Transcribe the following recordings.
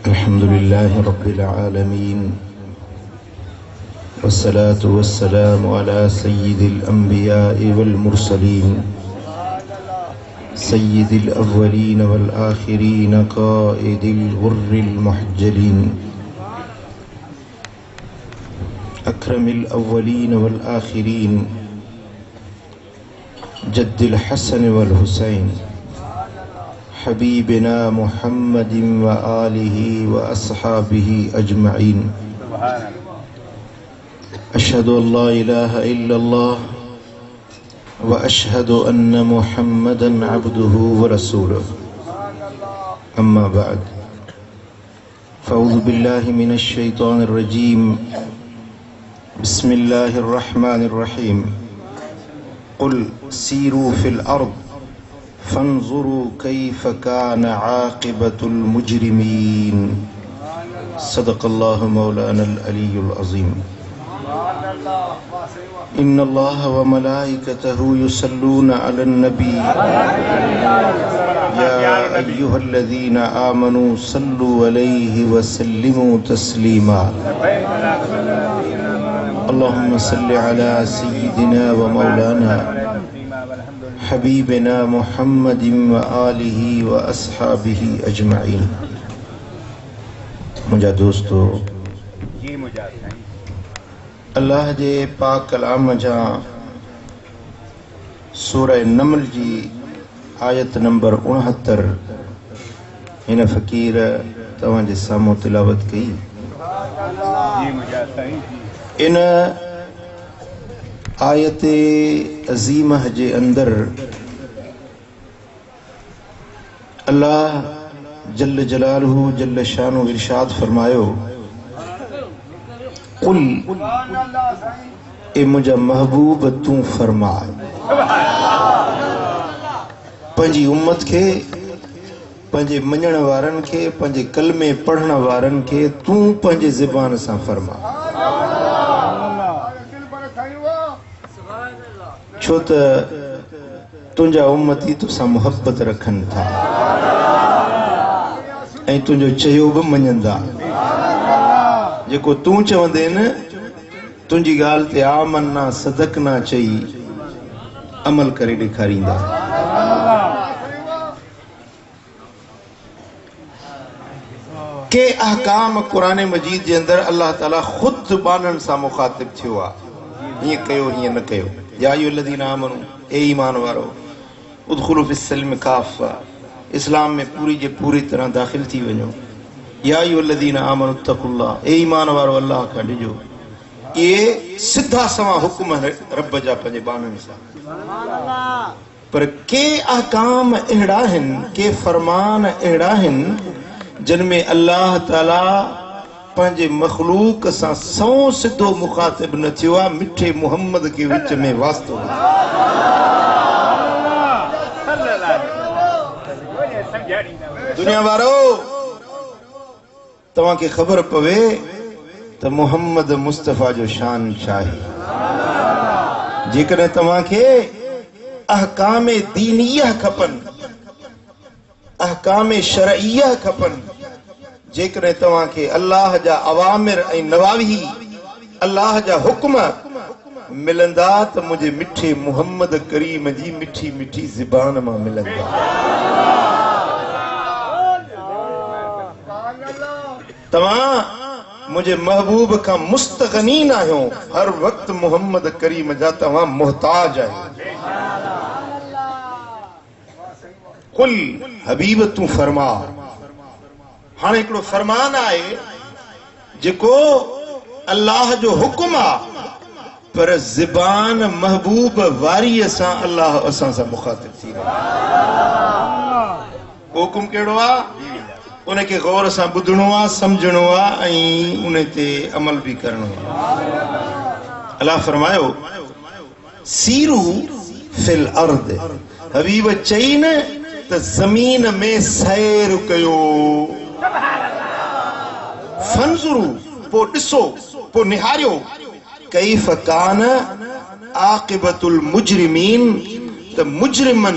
अल्हम्दुलिल्लाह रब्बिल आलमीन वस्सलातु वस्सलामु अला सय्यिदिल अंबिया'i वल मुरसलीन सय्यिदिल अव्वलीन वल आखिरीन क़ाइदिल गुर्रिल मुहज्जलीन अक्रमिल अव्वलीन वल आखिरीन जद्दिल हसन वल हुसैन हबीबिना मुहम्मदिन व आलिहि व अस्हाबिहि अजमईन। अशहदु अल्ला इलाहा इल्लल्लाह व अशहदु अन्न मुहम्मदन अब्दुहु व रसूलुहु। अम्मा बाद फ़अऊज़ु बिल्लाहि मिनश शैतानिर रजीम। बिस्मिल्लाहिर रहमानिर रहीम। कुल सीरू फिल अर्द फंजुरू कैफ कान आक़िबतुल मुजरिमीन। सदक़ल्लाहु मौलानल अलीयुल अज़ीम। इन्नल्लाह व मलाइकतहु युसल्लूना अलन नबी या अय्युहल्लज़ीना आमनू सल्लु अलैहि व सल्लिमू तस्लीमा। अल्लाहुम्मा सल्लि अला सय्यिदिना व मौलाना हबीबिना मुहम्मदिन व आलिहि व अस्हाबिहि अजमईन। मुझा दोस्तों, अल्लाह जे पाक कलाम जा सूरह नमल जी आयत नंबर 69 हिन फ़कीर तव्हां जे साम्हूं तिलावत कई। इन आयत अज़ीमह जे अंदर अल्लाह जल्ल जलालहू जल्ल शानु इरशाद फरमायो, कुल ए मुझा महबूब तू फरमा पंजी उम्मत के, पंजे मञण वारन के, पंजे कलमे पढ़ण वारन के तू पंजे ज़बान सां फरमा। छो त तुंहिंजा उम्मती तोसां मुहब्बत रखनि था ऐं तुंहिंजो चयो बि मञंदा। जेको तूं चवंदे न तुंहिंजी ॻाल्हि ते आमन्ना सदकना चई अमल करे ॾेखारींदा। के अहकाम क़ुरान मजीद जे अंदर अल्लाह ताला खुद ज़ुबाननि सां मुखातिब थियो आहे। हीअं कयो, हीअं न कयो। या अय्युहल्लज़ीना आमनू, ए ईमान वारो, उदखुलू फिस्सिल्म काफ़ा, इस्लाम में पूरी जे पूरी तरह दाख़िल थी वञो। या अय्युहल्लज़ीना आमनू तक़ुल्लाह, ए ईमान वारो अल्लाह खां ॾिजो। ये सिधा सवा हुक्म रब जा पंहिंजे बाननि सां। पर के अहकाम अहिड़ा आहिनि, के फरमान अहिड़ा आहिनि जिन में अल्लाह ताला पंहिंजे मखलूक सां सौ सिधो मुखातिब न थियो आहे, मिठे मुहम्मद के विच में वास्तो। दुनिया वारो, तव्हांखे ख़बर पवे त मुहम्मद मुस्तफ़ा जो शान छा आहे। जेकॾहिं तव्हांखे अहकाम दीनिया खपनि, अहकाम शरइया खपनि, जेकॾहिं तव्हांखे अल्लाह जा अवामिर ऐं नवाही, अल्लाह जा हुक्म मिलंदा त मुंहिंजे मिठे मुहम्मद करीम जी मिठी मिठी ज़बान मां मिलंदा। तव्हां मुझे महबूब का मुस्तगनीन आहियो, हर वक्त मुहम्मद करीम जा तव्हां मोहताज आहियो। कुल हबीब तू फरमा। हाणे हिकिड़ो फरमान आहे जेको अल्लाह जो हुक्म आहे, पर ज़बान महबूब वारीअ सां अल्लाह असां सां मुखातिब थी रहियो आहे। हुकुम कहिड़ो आहे? उनखे गौर सां ॿुधणो आहे, सम्झणो आहे ऐं उन ते अमल बि करणो आहे। अल्लाह फरमायो, सीरू फिल अर्द। हबीब चई न त ज़मीन में सैर कयो। फंजुरू, पो ॾिसो, पो निहारियो, कैफ कान आक़िबतुल मुजरिमीन त मुजरिमन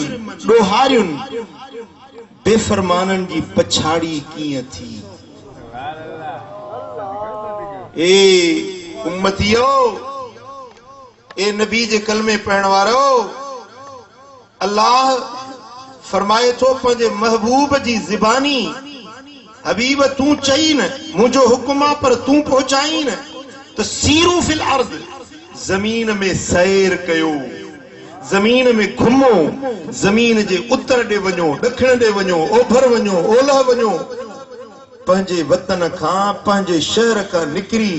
ॾोहारियुन बेफरमानन जी पछाड़ी कीअं थी। ए उम्मतियो, ए नबी जे कलमे पढ़ण वारो, अल्लाह फरमाए थो पंहिंजे महबूब जी ज़िबानी, हबीब तूं चई न मुंहिंजो हुक्म आहे पर तूं पहुचाई न, त सीरू फिल अर्द, ज़मीन में सैर कयो, ज़मीन में घुमो, ज़मीन जे उत्तर ॾे वञो, ॾखिण ॾे वञो, ओभर वञो, ओलह वञो, पंहिंजे वतन खां पंहिंजे शहर खां निकिरी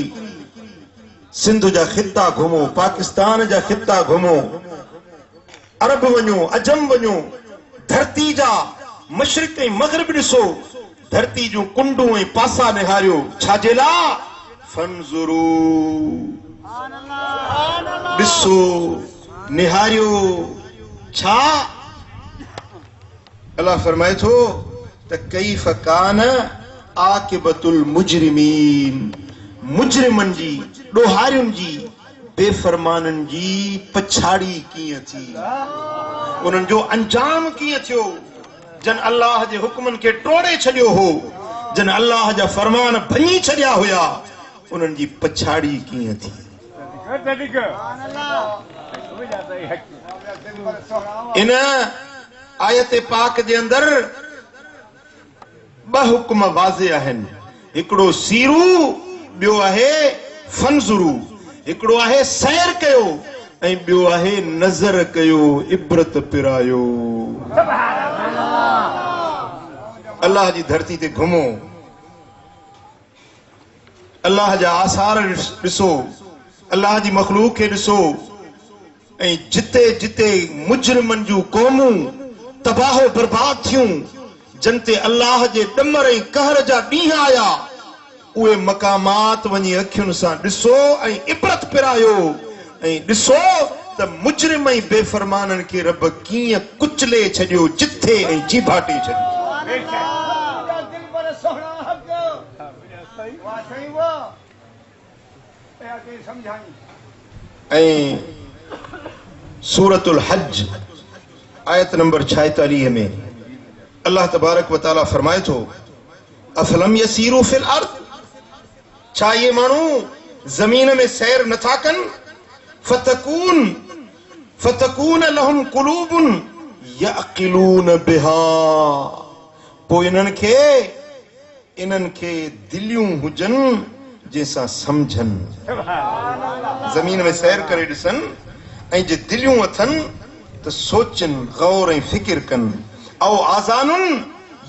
सिंध जा ख़िता घुमो, पाकिस्तान जा ख़िता घुमो, अरब वञो, अजम वञो, धरती जा मशरिक ऐं मग़रिब ॾिसो, धरती जूं कुंडूं ऐं पासा निहारियो, छाजे लाइ? फंज़ुरू, ॾिसो निहारियो। छा? अल्लाह फरमाए थो त कैफ़ कान आक़िबतुल मुजरिमीन, मुजरिमन जी ॾोहारियुनि जी बेफरमाननि जी पछाड़ी कीअं थी, उन्हनि जो अंजाम कीअं थियो, जन अल्लाह जे हुक्मनि खे टोड़े छॾियो हो, जन अल्लाह जा फरमान भञी छॾिया हुया, उन्हनि जी पछाड़ी कीअं थी। इन आयत पाक जे अंदर ॿ हुक्म वाज़े आहिनि, हिकिड़ो सीरू, ॿियो आहे फंज़ुरू, हिकिड़ो आहे सैर कयो ऐं ॿियो आहे नज़र कयो, इबरत पिरायो। अल्लाह जी धरती ते घुमो, अल्लाह जा आसार ॾिसो, अल्लाह जी मखलूक खे ॾिसो, ऐं जिते जिते मुजरिमनि जूं क़ौमूं तबाह बर्बाद थियूं, जन ते अल्लाह जे ॾमर ऐं कहर जा ॾींहं आया, उहे मक़ामात वञी अखियुनि सां ॾिसो ऐं इबरत पिरायो, ऐं ॾिसो त मुजरिम ऐं बेफरमाननि खे रब कीअं कुचले छॾियो, जिथे ऐं जीभाटे छॾियो। ऐं सूरतुल हज आयत नंबर 46 में अल्लाह तबारक व तआला फरमाए थो, अफलम यसीरू फिल अर्द, छा ये माण्हू ज़मीन में सैर नथा कनि, फतकून लहुम कुलूबुन यअक़िलून बिहा, पोइ इन्हनि खे दिलियूं हुजनि जंहिंसां सम्झनि, ज़मीन में सैर करे ॾिसनि ऐं जे दिलियूं अथनि त सोचनि, गौर ऐं फिकिर कनि। औ आज़ानुन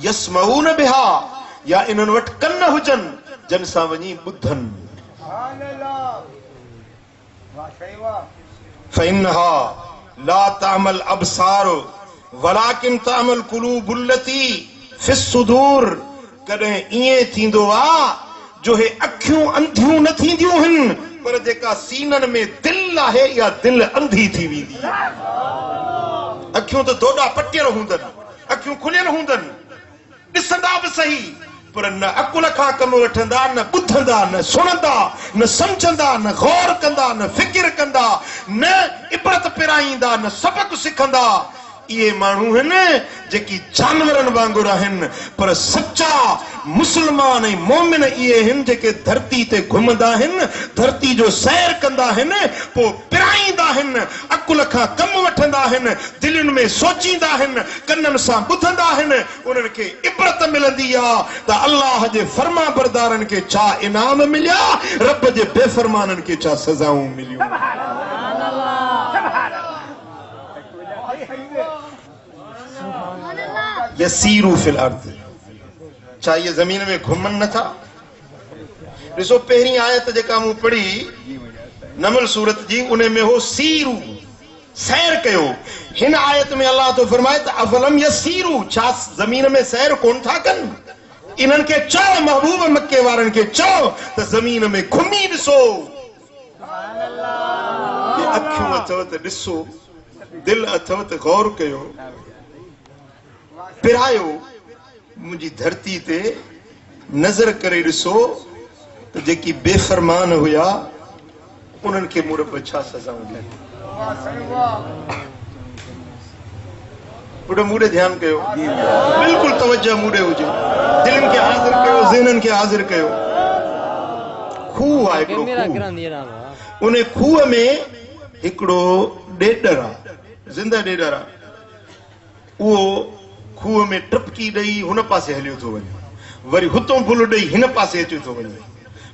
यस्मऊन बिहा, या इन्हनि वटि कन हुजनि जन सां वञी ॿुधनि। फइन्नहा ला तामल अबसार वलाकिन तामल कुलूबुल लती फिस सुदूर, कॾहिं ईअं थींदो आहे जो हे अखियूं अंधियूं न थींदियूं आहिनि, पर जेका सीननि में दिलि आहे इहा दिलि अंधी थी वेंदी। अखियूं त दोॾा पटियल हूंदनि, अखियूं खुलियल हूंदनि, ॾिसंदा बि सही, पर न अकुल खां कम वठंदा, न ॿुधंदा, न सुणंदा, न सम्झंदा, न गौर कंदा, न फिकिर कंदा, न इबरत पिराईंदा, न सबक सिखंदा। इहे माण्हू आहिनि जेकी जानवरनि वांगुरु आहिनि, पर सच्चा मुस्लमान ऐं मोमिन इहे आहिनि जेके धरती ते घुमंदा आहिनि, धरती जो सैर कंदा आहिनि, पोइ पिराईंदा आहिनि, अकुल खां कमु वठंदा आहिनि, दिलुनि में सोचींदा आहिनि, कननि सां ॿुधंदा आहिनि, उन्हनि खे इबरत मिलंदी आहे त अल्लाह जे फर्मा बरदारनि खे छा इनाम मिलिया, रब जे बेफरमाननि खे छा सज़ाऊं मिलियूं। यसीरू फिल अर्द, छा ये ज़मीन में घुमनि नथा? ॾिसो पहिरीं आयत जेका मूं पढ़ी नमल सूरत जी, उन में हो सीरू, सैर कयो। हिन आयत में अल्लाह तो फरमाए त अफलम यसीरू, छा ज़मीन में सैर कोन था कनि? इन्हनि खे चओ, महबूब मक्के वारनि खे चओ त ज़मीन में घुमी ॾिसो, अखियूं अथव त ॾिसो, दिलि अथव त गौर कयो, पिरायो, मुंहिंजी धरती ते नज़र करे ॾिसो त जेकी बेफरमान हुया उन्हनि खे मूं रब छा सज़ाऊं ॾियनि। पुट मूडे ध्यान कयो, बिल्कुल तवज्जो मूडे हुजे, दिलनि खे हाज़िर कयो, ज़हननि खे हाज़िर कयो। खूह आहे हिकिड़ो खूह, उन खूह में हिकिड़ो ॾेॾर आहे, ज़िंदा ॾेॾर आहे। उहो खूह में टपकी ॾेई हुन पासे हलियो थो वञे, वरी हुतो भुल ॾेई हिन पासे अची थो वञे,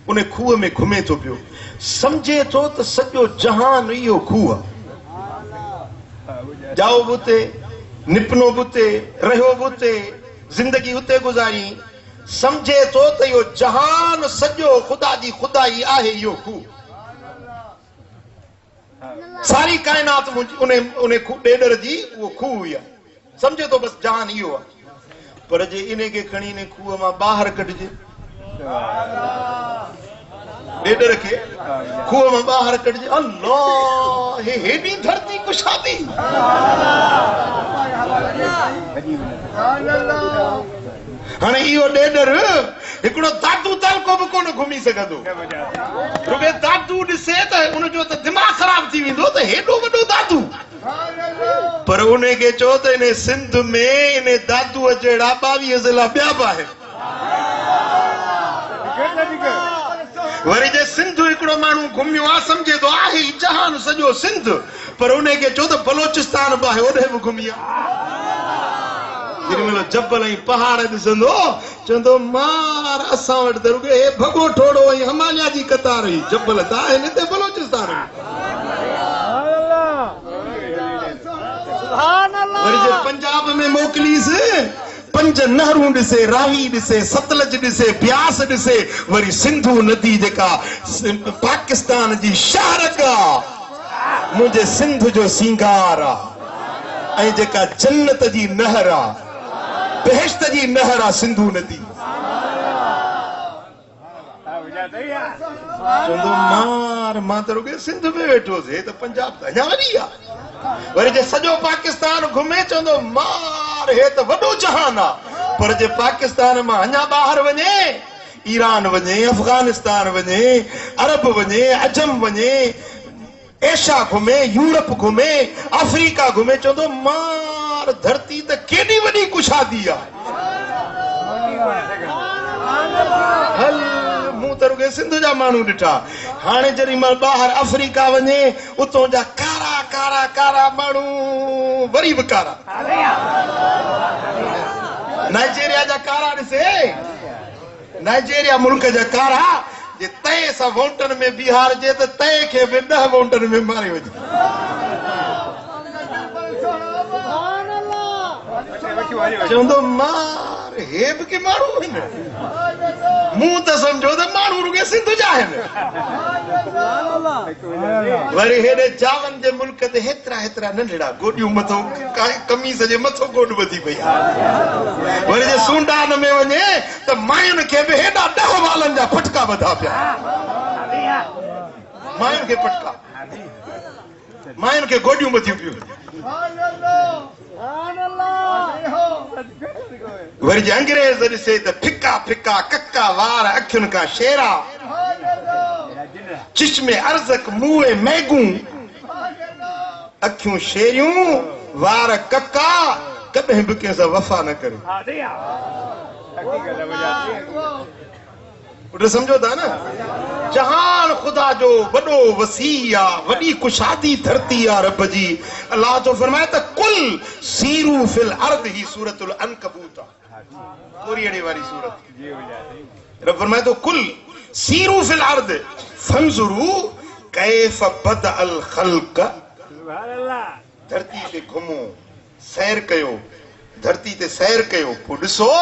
उन खूह में घुमे थो पियो, सम्झे थो त सॼो जहान इहो खूह आहे। जाओ बि उते, निपनो बि उते, रहियो बि उते, ज़िंदगी उते गुज़ारी, सम्झे थो त इहो जहान सॼो ख़ुदा जी ख़ुदाई आहे इहो खूह। सारी काइनात उन ॾेॾर जी उहो खूह हुई आहे, सम्झे थो बसि जहान इहो आहे। पर जे इन खे खणी ने खूह मां ॿाहिरि कढिजे, ॾेॾर खे खूह मां ॿाहिरि कढिजे, अल्लाह हे हेॾी धरती कुशादी। हाणे इहो ॾेॾर हिकिड़ो दादू तलको बि कोन घुमी सघंदो, रुॻे दादू ॾिसे त उनजो त दिमाग़ ख़राब थी वेंदो त हेॾो वॾो दादू। पर उन खे चओ त इन सिंध में इन दादूअ जहिड़ा 22 ज़िला ॿिया बि आहिनि। वरी जे सिंध हिकिड़ो माण्हू घुमियो आहे, सम्झे थो आहे ई जहान सॼो सिंध, पर उन खे चओ त बलोचिस्तान बि आहे, ओॾे बि घुमी आहे। जेॾीमहिल जबल ऐं पहाड़ ॾिसंदो चवंदो मार असां वटि त रुॻो हे भॻो ठोड़ो ऐं हिमालया जी कतार हुई, जबल त आहिनि हिते बलोचिस्तान में। वरी जे पंजाब में मोकिलीसि, 5 नहरूं ॾिसे, रावी ॾिसे, सतलज ॾिसे, ब्यास ॾिसे, वरी सिंधु नदी जेका पाकिस्तान जी शारक आहे, मुंहिंजे सिंध जो सिंगार आहे, ऐं जेका जन्नत जी नहर आहे, बेहश्त जी नहर आहे सिंधु नदी। चवंदो मार मां त रुॻे सिंध में वेठोसि, हे त पंजाब त अञा वॾी आहे। वरी जे सॼो पाकिस्तान घुमे चवंदो मार हे त वॾो जहान आहे। पर जे पाकिस्तान मां अञा ॿाहिरि वञे, ईरान वञे, अफगानिस्तान वञे, अरब वञे, अजम वञे, एशिया घुमे, यूरोप घुमे, अफ्रीका घुमे, चवंदो मार धरती त केॾी वॾी कुशादी आहे। हल मूं त रुॻे सिंध जा माण्हू ॾिठा। हाणे जॾहिं मां ॿाहिरि अफ्रीका वञे, उतां जा कारा कारा कारा माण्हू वरी बि कारा, नाइजेरिया जा कारा ॾिसे, नाइजेरिया मुल्क जा कारा जे तए सां वोटनि में बिहार जे त तए खे बि 10 वोटनि में मारे वञे। चवंदो मार हे बि के माण्हू आहिनि, मूं त सम्झो त माण्हू रुॻे सिंध जा आहिनि। वरी हेॾे जावन जे मुल्क ते हेतिरा हेतिरा नंढड़ा गोॾियूं मथो, कमीज़ जे मथो गोॾ ॿधी पई आहे। वरी जे सूंडान में वञे त मायुनि खे बि हेॾा 10 वालनि जा फटका ॿधा पिया, मायुनि खे फटका, मायुनि खे गोॾियूं ॿधियूं पियूं। वरी जे अंग्रेज़ ॾिसे त फिका फिका कक्का वार, अखियुनि खां शेरा, चिश्मे अर्ज़क, मुंहुं मैगूं, अखियूं शेरियूं, वार कक्का, कॾहिं बि कंहिं सां वफ़ा न करे। समझो था न, जहान खुदा जो वॾो वसी आहे, वॾी कुशादी धरती आहे रब जी। अल्लाह जो फरमाए त कुल सीरू फिल अर्द, ही सूरतुल अनकबूत आहे, कोरियड़े वारी सूरत। रब फरमाए तो कुल सीरू फिल अर्द फंजुरू कैफ बदअल खल्क, धरती ते घुमो, सैर कयो, धरती ते सैर कयो, पोइ ॾिसो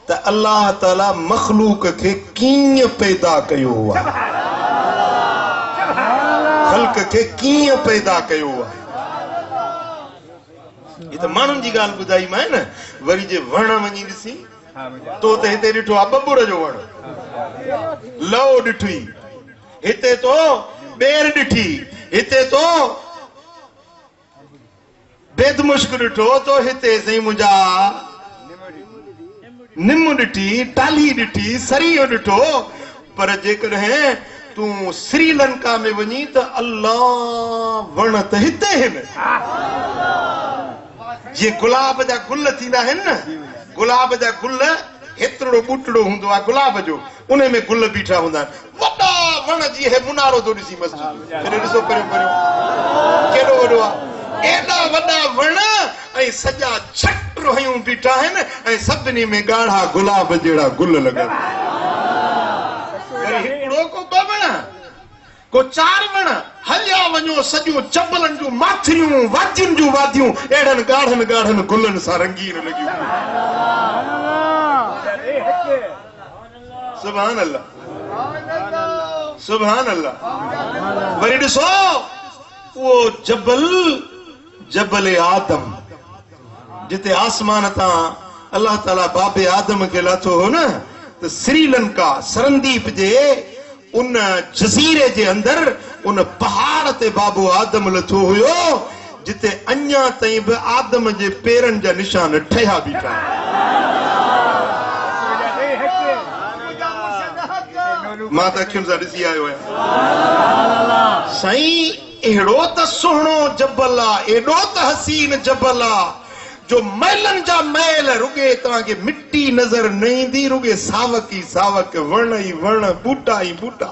त अल्लाह ताला मखलूक खे कीअं पैदा कयो आहे, खल्क खे कीअं पैदा कयो आहे। ये त माण्हुनि जी ॻाल्हि ॿुधाई मां न। वरी जे वण वञी ॾिसी तो त हिते ॾिठो आहे बबुर जो वण, लव ॾिठी, हिते तो ॿेर ॾिठी, हिते तो बेदमुश्क ॾिठो, तो हिते साईं मुंहिंजा निम ॾिठी, टाली ॾिठी, सरियो ॾिठो। पर जेकॾहिं तू श्रीलंका में वनी तो अल्लाह वण त हिते हिन जे गुलाब जा गुल थींदा आहिनि न गुलाब जा गुल हेतिरो बूटड़ो हूंदो आहे गुलाब जो उन में गुल बीठा हूंदा आहिनि वॾा वण जी हे मुनारो थो ॾिसी मस्जिद ॾिसो पहिरियों केॾो वॾो आहे एॾा वॾा वण ऐं सॼा छट रोहियूं बीठा आहिनि ऐं सभिनी में ॻाढ़ा गुलाब जहिड़ा गुल लॻल हिकिड़ो को ॿ वण को 4 वण हलिया वञो सॼो चबलनि जूं माथिरियूं वादियुनि जूं वादियूं अहिड़नि ॻाढ़नि ॻाढ़नि गुलनि सां रंगीन लॻियूं सुभान अल्लाह सुभान अल्लाह वरी ॾिसो वो जबल आदम जिते आसमान तां अल्लाह ताला बाबे आदम खे लाथो हो न त श्रीलंका सरंदीप जे उन जज़ीरे जे अंदर उन पहाड़ ते बाबो आदम लथो हुयो जिते अञा ताईं बि आदम जे पेरनि जा निशान ठहिया बीठा मां त अखियुनि सां ॾिसी आयो आहियां साईं अहिड़ो त सुहिणो जबल आहे एॾो त हसीन जबल आहे जो मैलनि जा मैल रुगे तव्हांखे मिट्टी नज़र न ईंदी रुगे सावक ई सावक वण ई वण बूटा ई बूटा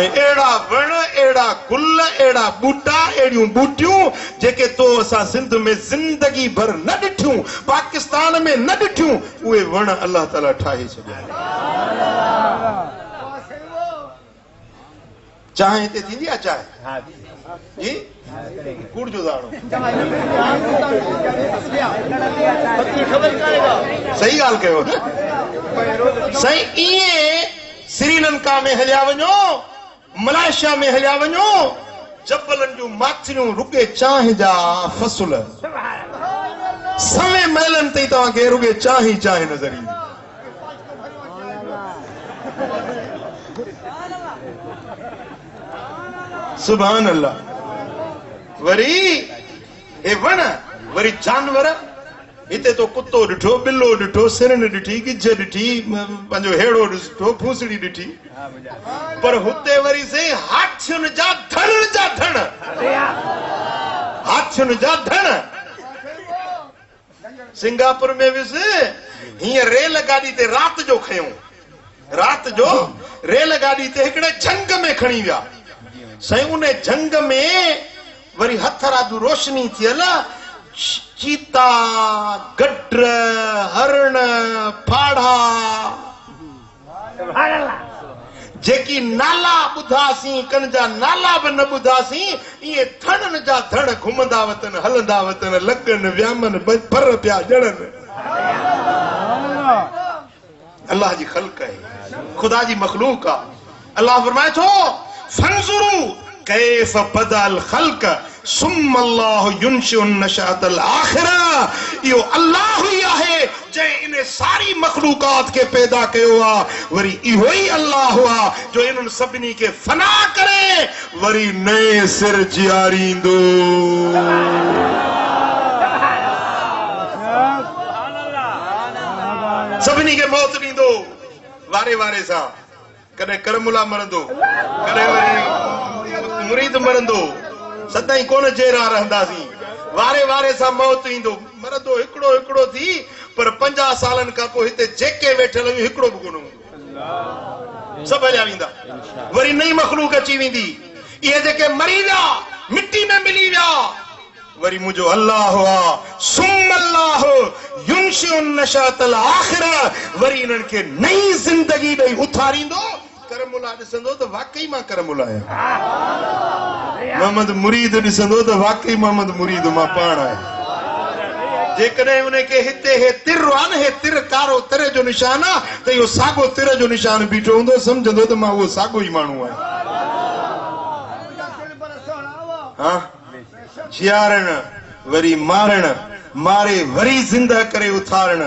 ऐं अहिड़ा वण अहिड़ा गुल अहिड़ा बूटा अहिड़ियूं बूटियूं जेके तो असां सिंध में ज़िंदगी भर न ॾिठियूं पाकिस्तान में न ॾिठियूं उहे वण अल्लाह ताला ठाहे छॾिया चांहि हिते थींदी आहे चांहि जी कूड़ जो दाणो सही ॻाल्हि कयो साईं ईअं श्रीलंका में हलिया वञो मलेशिया में हलिया वञो जबलनि जूं माथिरियूं रुगे चांहि जा फसुल सवे महलनि ताईं तव्हांखे रुगे चांहि चांहि नज़र ईंदी सुभान अल्लाह वरी ए वण वरी जानवर हिते तो कुत्तो ॾिठो बिल्लो ॾिठो सिरन ॾिठी गिज ॾिठी पंहिंजो हेड़ो ॾिठो फूसड़ी ॾिठी पर हुते वरी से हाथियुनि जा धण हाथियुनि जा धण सिंगापुर में वियुसि हीअं रेल गाॾी ते राति जो खयूं राति जो रेल गाॾी ते हिकिड़े झंग में खणी विया साईं उन झंग में वरी हथरादू रोशनी थियल चीता गड्र हरण फाड़ा जेकी नाला ॿुधासीं कन जा नाला बि न ॿुधासीं इहे थणनि जा धण घुमंदा वतन हलंदा वतन लॻनि वियामनि पर पिया ॼणनि अल्लाह जी ख़ल्क़ आहे ख़ुदा जी मखलूक आहे अल्लाह फरमाए थो फंजुरू कैफ बदल खल्क सुम अल्लाह युनशिउ नशातल आखिरा यो अल्लाह ही आहे जे इन सारी मखलूकात के पैदा कयो आ वरी इहो ही अल्लाह हुआ जो इन्हनि सभिनी के फना करे वरी नए सिर जियारींदो सभिनी के मौत ॾींदो वारे वारे सां कॾहिं करमुला मरंदो कॾहिं वरी मुरीद मरंदो सदाई कोन चेहरा रहंदासीं वारे वारे सां मौत ईंदो मरंदो हिकिड़ो हिकिड़ो थी पर 50 सालनि खां पोइ हिते जेके वेठल हुयूं हिकिड़ो बि कोन हूंदो सभु हलिया वेंदा वरी नई मखलूक अची वेंदी इहे जेके मरी विया मिट्टी में मिली विया वरी मुंहिंजो अल्लाह हुआ सुम अल्लाह युनशिउ नशातल आखिरा वरी इन्हनि खे नई ज़िंदगी ॾेई उथारींदो करमुला ॾिसंदो त वाकई मां करमुला आहियां मोहम्मद मुरीद ॾिसंदो त वाकई मोहम्मद मुरीद मां पाण आहियां जेकॾहिं उनखे हिते हे तिर आहे न हे तिर कारो तिर जो निशान आहे त इहो साॻो तिर जो निशान बीठो हूंदो सम्झंदो त मां उहो साॻो ई माण्हू आहियां हा जियारण वरी मारण मारे वरी ज़िंदा करे उथारण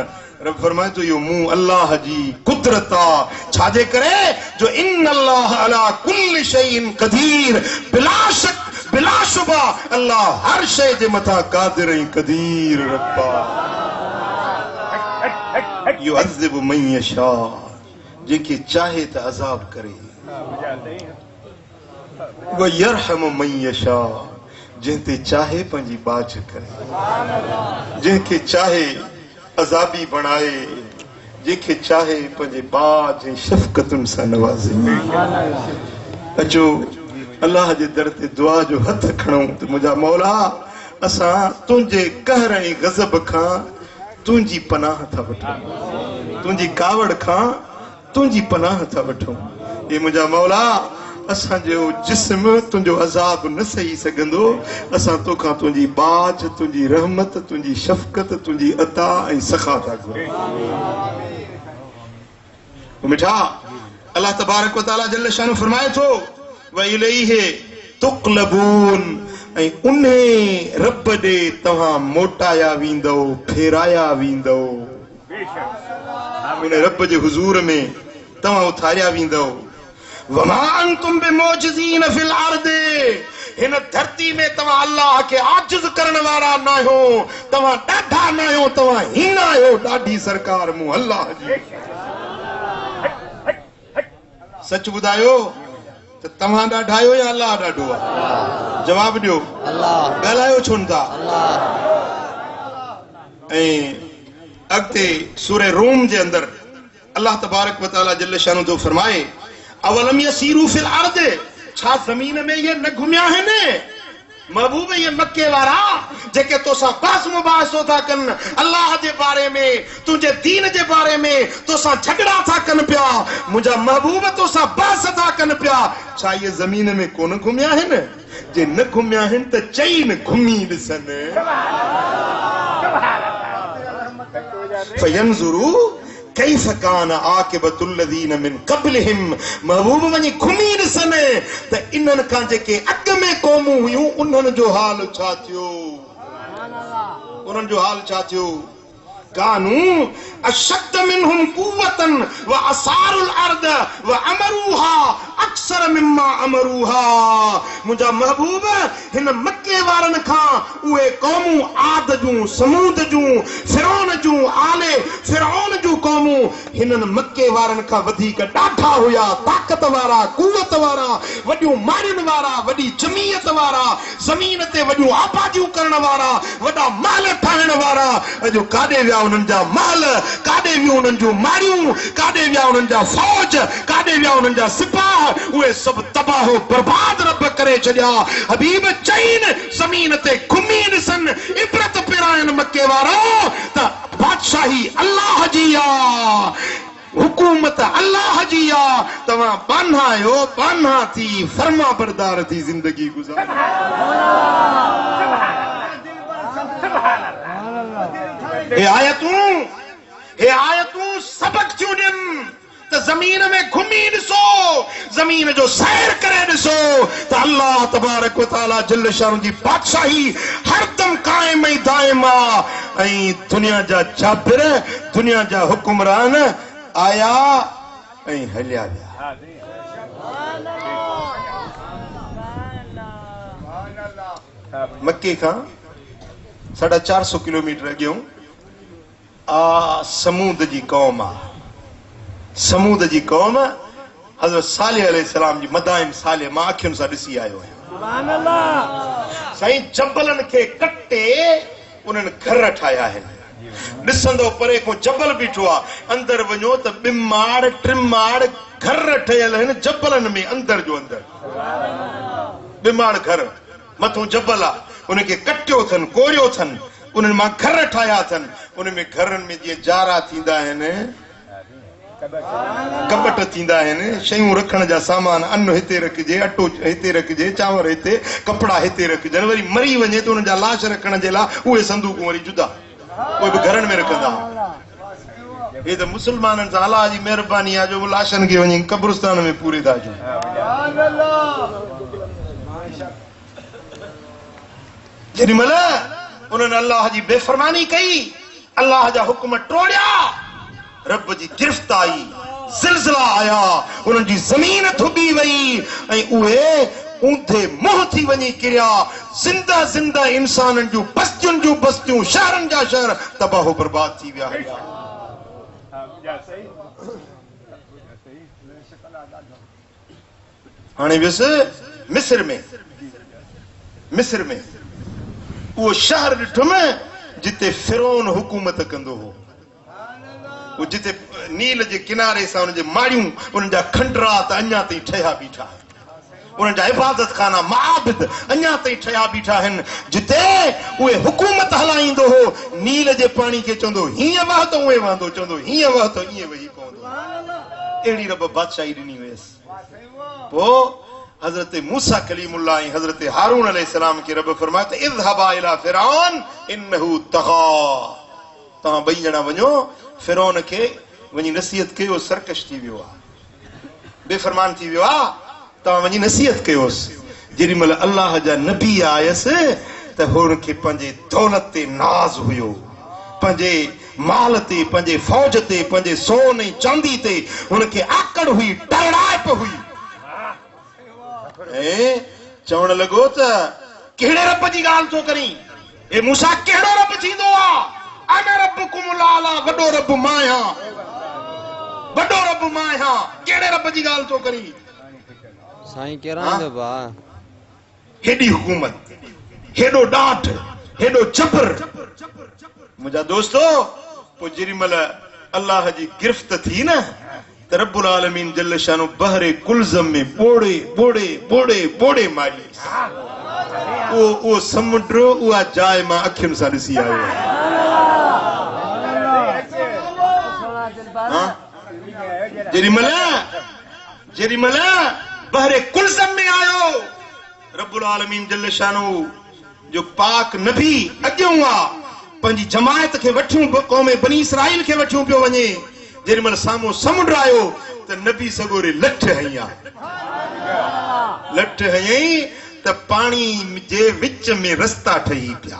रब फरमाए तो यो मुंह अल्लाह जी कुदरत आ छाजे करे जो इन अल्लाह अला कुल्ल शैइन कदीर बिला शक बिला शुबा अल्लाह हर शय जे मथा कादिर ऐं कदीर रब्बा युअज़िबु मन यशा जेके चाहे त अज़ाब करे, व यरहम मन यशा, जंहिंते चाहे पंहिंजी बाज करे, जंहिंखे चाहे अज़ाबी बणाए, जंहिंखे चाहे पंहिंजे बाज ऐं शफ़क़तुनि सां नवाज़े। अचो अल्लाह जे दर ते दुआ जो हथ खणूं त मुंहिंजा मौला असां तुंहिंजे कहर ऐं गज़ब खां तुंहिंजी पनाह था वठूं, तुंहिंजी कावड़ खां तुंहिंजी पनाह था वठूं। हे मुंहिंजा मौला असांजो जिस्म तुंहिंजो अज़ाब न सही सघंदो, असां तोखां तुंहिंजी बाज, तुंहिंजी रहमत, तुंहिंजी शफ़क़त, तुंहिंजी अता ऐं सखा था घुरूं। मिठा अल्लाह तबारक व तआला जल्ल शान फरमाए थो व इलैहि तुक़लबून, ऐं उन्हे रब ॾे तव्हां मोटाया वेंदो, फेराया वेंदो। उन रब जे हुज़ूर में तव्हां उथारिया वेंदो। वमा अंतुम बिमौजिज़ीन फिल अर्द, हिन धरती में तव्हां अल्लाह के आजिज़ करण वारा न आहियो, तव्हां ॾाढा न आहियो, तव्हां हीन आहियो ॾाढी सरकार मूं अल्लाह जी। सच ॿुधायो त तव्हां ॾाढा आहियो या अल्लाह ॾाढो आहे? जवाब ॾियो। अल्लाह। ॻाल्हायो छो न था? ऐं अॻिते सूरह रूम जे अंदरि अल्लाह तबारक व तआला जल्ल शानो थो फरमाए अवलम यसीरू फिल अर्द, छा ज़मीन में ये न घुमिया आहिनि महबूब ये मक्के वारा जेके तोसां बहस मुबाहिसो था कनि अल्लाह जे बारे में, तुंहिंजे दीन जे बारे में, तोसां झगड़ा था कनि पिया, मुंहिंजा महबूब तोसां बहस था कनि पिया, छा ये ज़मीन में कोन घुमिया आहिनि? जे न घुमिया आहिनि त चई न घुमी ॾिसनि। फयंज़ुरू कैफ़ कान आक़िबतुल लज़ीन मिन क़ब्लिहिम, महबूब वञी घुमी ॾिसनि त इन्हनि खां जेके अॻ में क़ौमूं हुयूं उन्हनि जो हाल छा थियो, उन्हनि जो हाल छा थियो। कानू अशद्द मिनहुम कुव्वतन व असारुल अर्द व अमरूहा अक्सर मिम्मा अमरूहा, मुंहिंजा महबूब हिन मक्के वारनि खां उहे क़ौमूं आद जूं, समूद जूं, फिरौन जूं, आले फिरौन जूं क़ौमूं हिननि मक्के वारनि खां वधीक ॾाढा हुया, ताक़त वारा, कुवत वारा, वॾियूं मारियुनि वारा, वॾी जमीयत वारा, ज़मीन ते वॾियूं आबादियूं करण वारा, वॾा महल ठाहिण वारा। अॼु काॾे विया उन्हनि जा महल, काॾे वियूं उन्हनि जूं मारियूं, काॾे विया उन्हनि जा फौज, काॾे विया उन्हनि जा सिपाह, उहे सभु तबाह बर्बाद रब करे छॾिया। हबीब चईन ज़मीन ते घुमी ॾिसनि, इबरत पिराइनि मक्के वारा त बादशाही अल्लाह जी आ, हुकूमत अल्लाह जी आ, तव्हां बान्हा आहियो, बान्हा थी फर्मा बरदार थी ज़िंदगी गुज़ारो। हे आयतूं सबक थियूं ॾियनि त ज़मीन में घुमी ॾिसो, ज़मीन जो सैर करे ॾिसो त अल्लाह तबारक व तआला जल्ल शान जी बादशाही हरदम क़ाइम ऐं दाइम आ, ऐं दुनिया जा जाबिर, दुनिया जा हुक्मरान आया ऐं हलिया विया। मक्के खां 450 किलोमीटर अॻियों समूद जी कौम आ। समूद जी कौम हज़रत सालेह अलैहिस्सलाम जी मदाइन सालेह मां अखियुनि सां ॾिसी आयो आहियां। सुभान अल्लाह। साईं जबलनि खे कटे उन्हनि घर ठाहिया आहिनि। ॾिसंदो परे को जबल बीठो आहे, अंदरि वञो त 2 माड़ 3 माड़ घर ठहियल आहिनि जबलनि में, अंदरि जो अंदरि 2 माड़ घर, मथो जबल आहे, उनखे कटियो अथनि, कोरियो अथनि, उन्हनि मां घर ठाहिया अथनि। उन में घरनि में जीअं जारा थींदा आहिनि, कबट थींदा आहिनि, शयूं रखण जा सामान, अन्न हिते रखिजे, अटो हिते रखिजे, चांवर हिते, कपिड़ा हिते रखिजनि, वरी मरी वञे त उन जा लाश रखण जे लाइ उहे संदूकूं वरी जुदा, उहे बि घरनि में रखंदा। हे त मुस्लमाननि सां अलाह जी महिरबानी आहे जो लाशनि खे वञी कब्रिस्तान में पूरे था अचूं। जेॾीमहिल उन्हनि अल्लाह जी बेफ़रमानी कई, अल्लाह जा हुक्म टोड़िया, रब जी गिरफ्त आई, ज़िलज़िला आया, उन्हनि जी ज़मीन थुबी वई ऐं उहे ऊंधे मुंह थी वञी किरिया। ज़िंदा ज़िंदा इंसाननि जूं बस्तियुनि जूं बस्तियूं, शहरनि जा शहर तबाह बर्बाद थी विया। हाणे वियुसि मिस्र में वो शहर ॾिठुमि जिते फिरौन हुकूमत कंदो हो, वो जिते नील जे किनारे सां उन जे माड़ियूं उन जा खंडरा त अञा ताईं ठहिया बीठा, उन जा इबादत खाना माबिद अञा ताईं ठहिया बीठा आहिनि, जिते उहे हुकूमत हलाईंदो हो, नील जे पाणी खे चवंदो हीअं वह त उहे वहंदो, चवंदो हीअं वह त ईअं वही पवंदो। अहिड़ी रब बादशाही ॾिनी हुयसि। पोइ हज़रत मूसा कलीमुल्लाह ऐं हज़रत हारून अलैहिस्सलाम खे रब फरमायो त इज़हबा इला फिरौन इन्नहु तग़ा, तव्हां ॿई ॼणा वञो फिरौन खे वञी नसीहत कयो, सरकश थी वियो आहे, बेफ़रमान थी वियो आहे, तव्हां वञी नसीहत कयोसि। जेॾी महिल अल्लाह जा नबी आयसि त हुनखे पंहिंजे दौलत ते नाज़ हुयो, पंहिंजे माल ते, पंहिंजे फौज ते, पंहिंजे सोन ऐं चांदी ते हुनखे आकड़ हुई, टरड़ाइप हुई। ऐं चवण लॻो त कहिड़े रब जी ॻाल्हि थो करीं, ए मूसा कहिड़ो रब थींदो आहे, अना रब्बुकुमुल आला, वॾो रब मां आहियां, वॾो रब मां आहियां, कहिड़े रब जी ॻाल्हि थो करीं साईं? केरां बा हेॾी हुकूमत, हेॾो ॾाढ, हेॾो जबर। मुंहिंजा दोस्तो, पोइ जेॾी महिल अल्लाह जी गिरफ़्त थी न त रब्बुल आलमीन जल्ल शानो बहरे कुलज़म में बोड़े बोड़े बोड़े बोड़े मारी, वो समुंड उहा जाइ मां अखियुनि सां ॾिसी आयो। जेॾी महिल बहरे कुलज़म में आयो, रब्बुल आलमीन जल्ल शानो जो पाक नबी अॻियों आहे, पंहिंजी जमायत खे वठियूं, क़ौम बनी इसराइल खे वठियूं पियो वञे, जेॾी महिल साम्हूं समुंड आयो त नबी सगोरे लठ हई आहे, लठ हयईं त पाणी जे विच में रस्ता ठही पिया,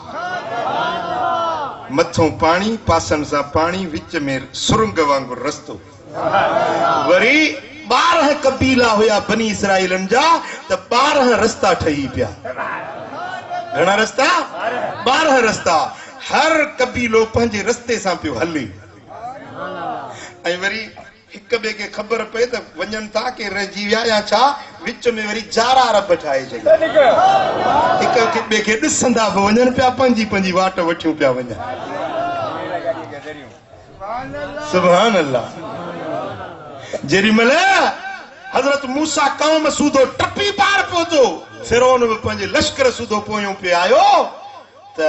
मथों पाणी, पासनि सां पाणी, विच में सुरंग वांगुरु रस्तो। वरी 12 कबीला हुया बनी इसराइलनि जा, त 12 रस्ता ठही पिया। घणा रस्ता? 12 रस्ता। हर कबीलो पंहिंजे रस्ते सां पियो हले। ऐं वरी हिक ॿिए खे ख़बर पए त वञनि था के रहिजी विया या छा, विच में वरी जारा रब ठाहे छॾिया, हिक ॿिए खे ॾिसंदा बि वञनि पिया, पंहिंजी पंहिंजी वाट वठियूं पिया वञनि। सुभान अल्लाह। जेॾी महिल हज़रत मूसा क़ौम सूधो टपी पार पहुतो, फिरौन बि पंहिंजे लश्कर सूधो पोयों पे आयो त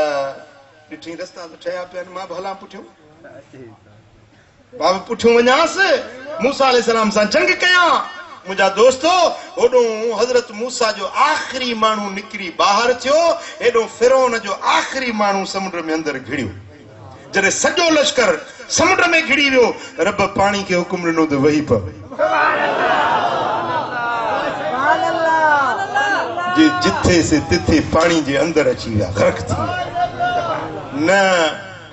ॾिठी रस्ता त ठहिया पिया आहिनि, मां बि हलां पुठियूं, मां बि पुठियूं वञांसि, मूसा अलैहिस्सलाम सां जंग कयां। मुंहिंजा दोस्तो, होॾों हज़रत मूसा जो आख़िरी माण्हू निकिरी ॿाहिरि थियो, हेॾो फिरौन जो आख़िरी माण्हू समुंड में अंदरि घिड़ियो। जॾहिं सॼो लश्कर समुंड में घिड़ी वियो, रब पाणी खे हुकुम ॾिनो त वही पव, जिथे से तिथे पाणी जे अंदरि अची विया, ग़रक़ थी विया। न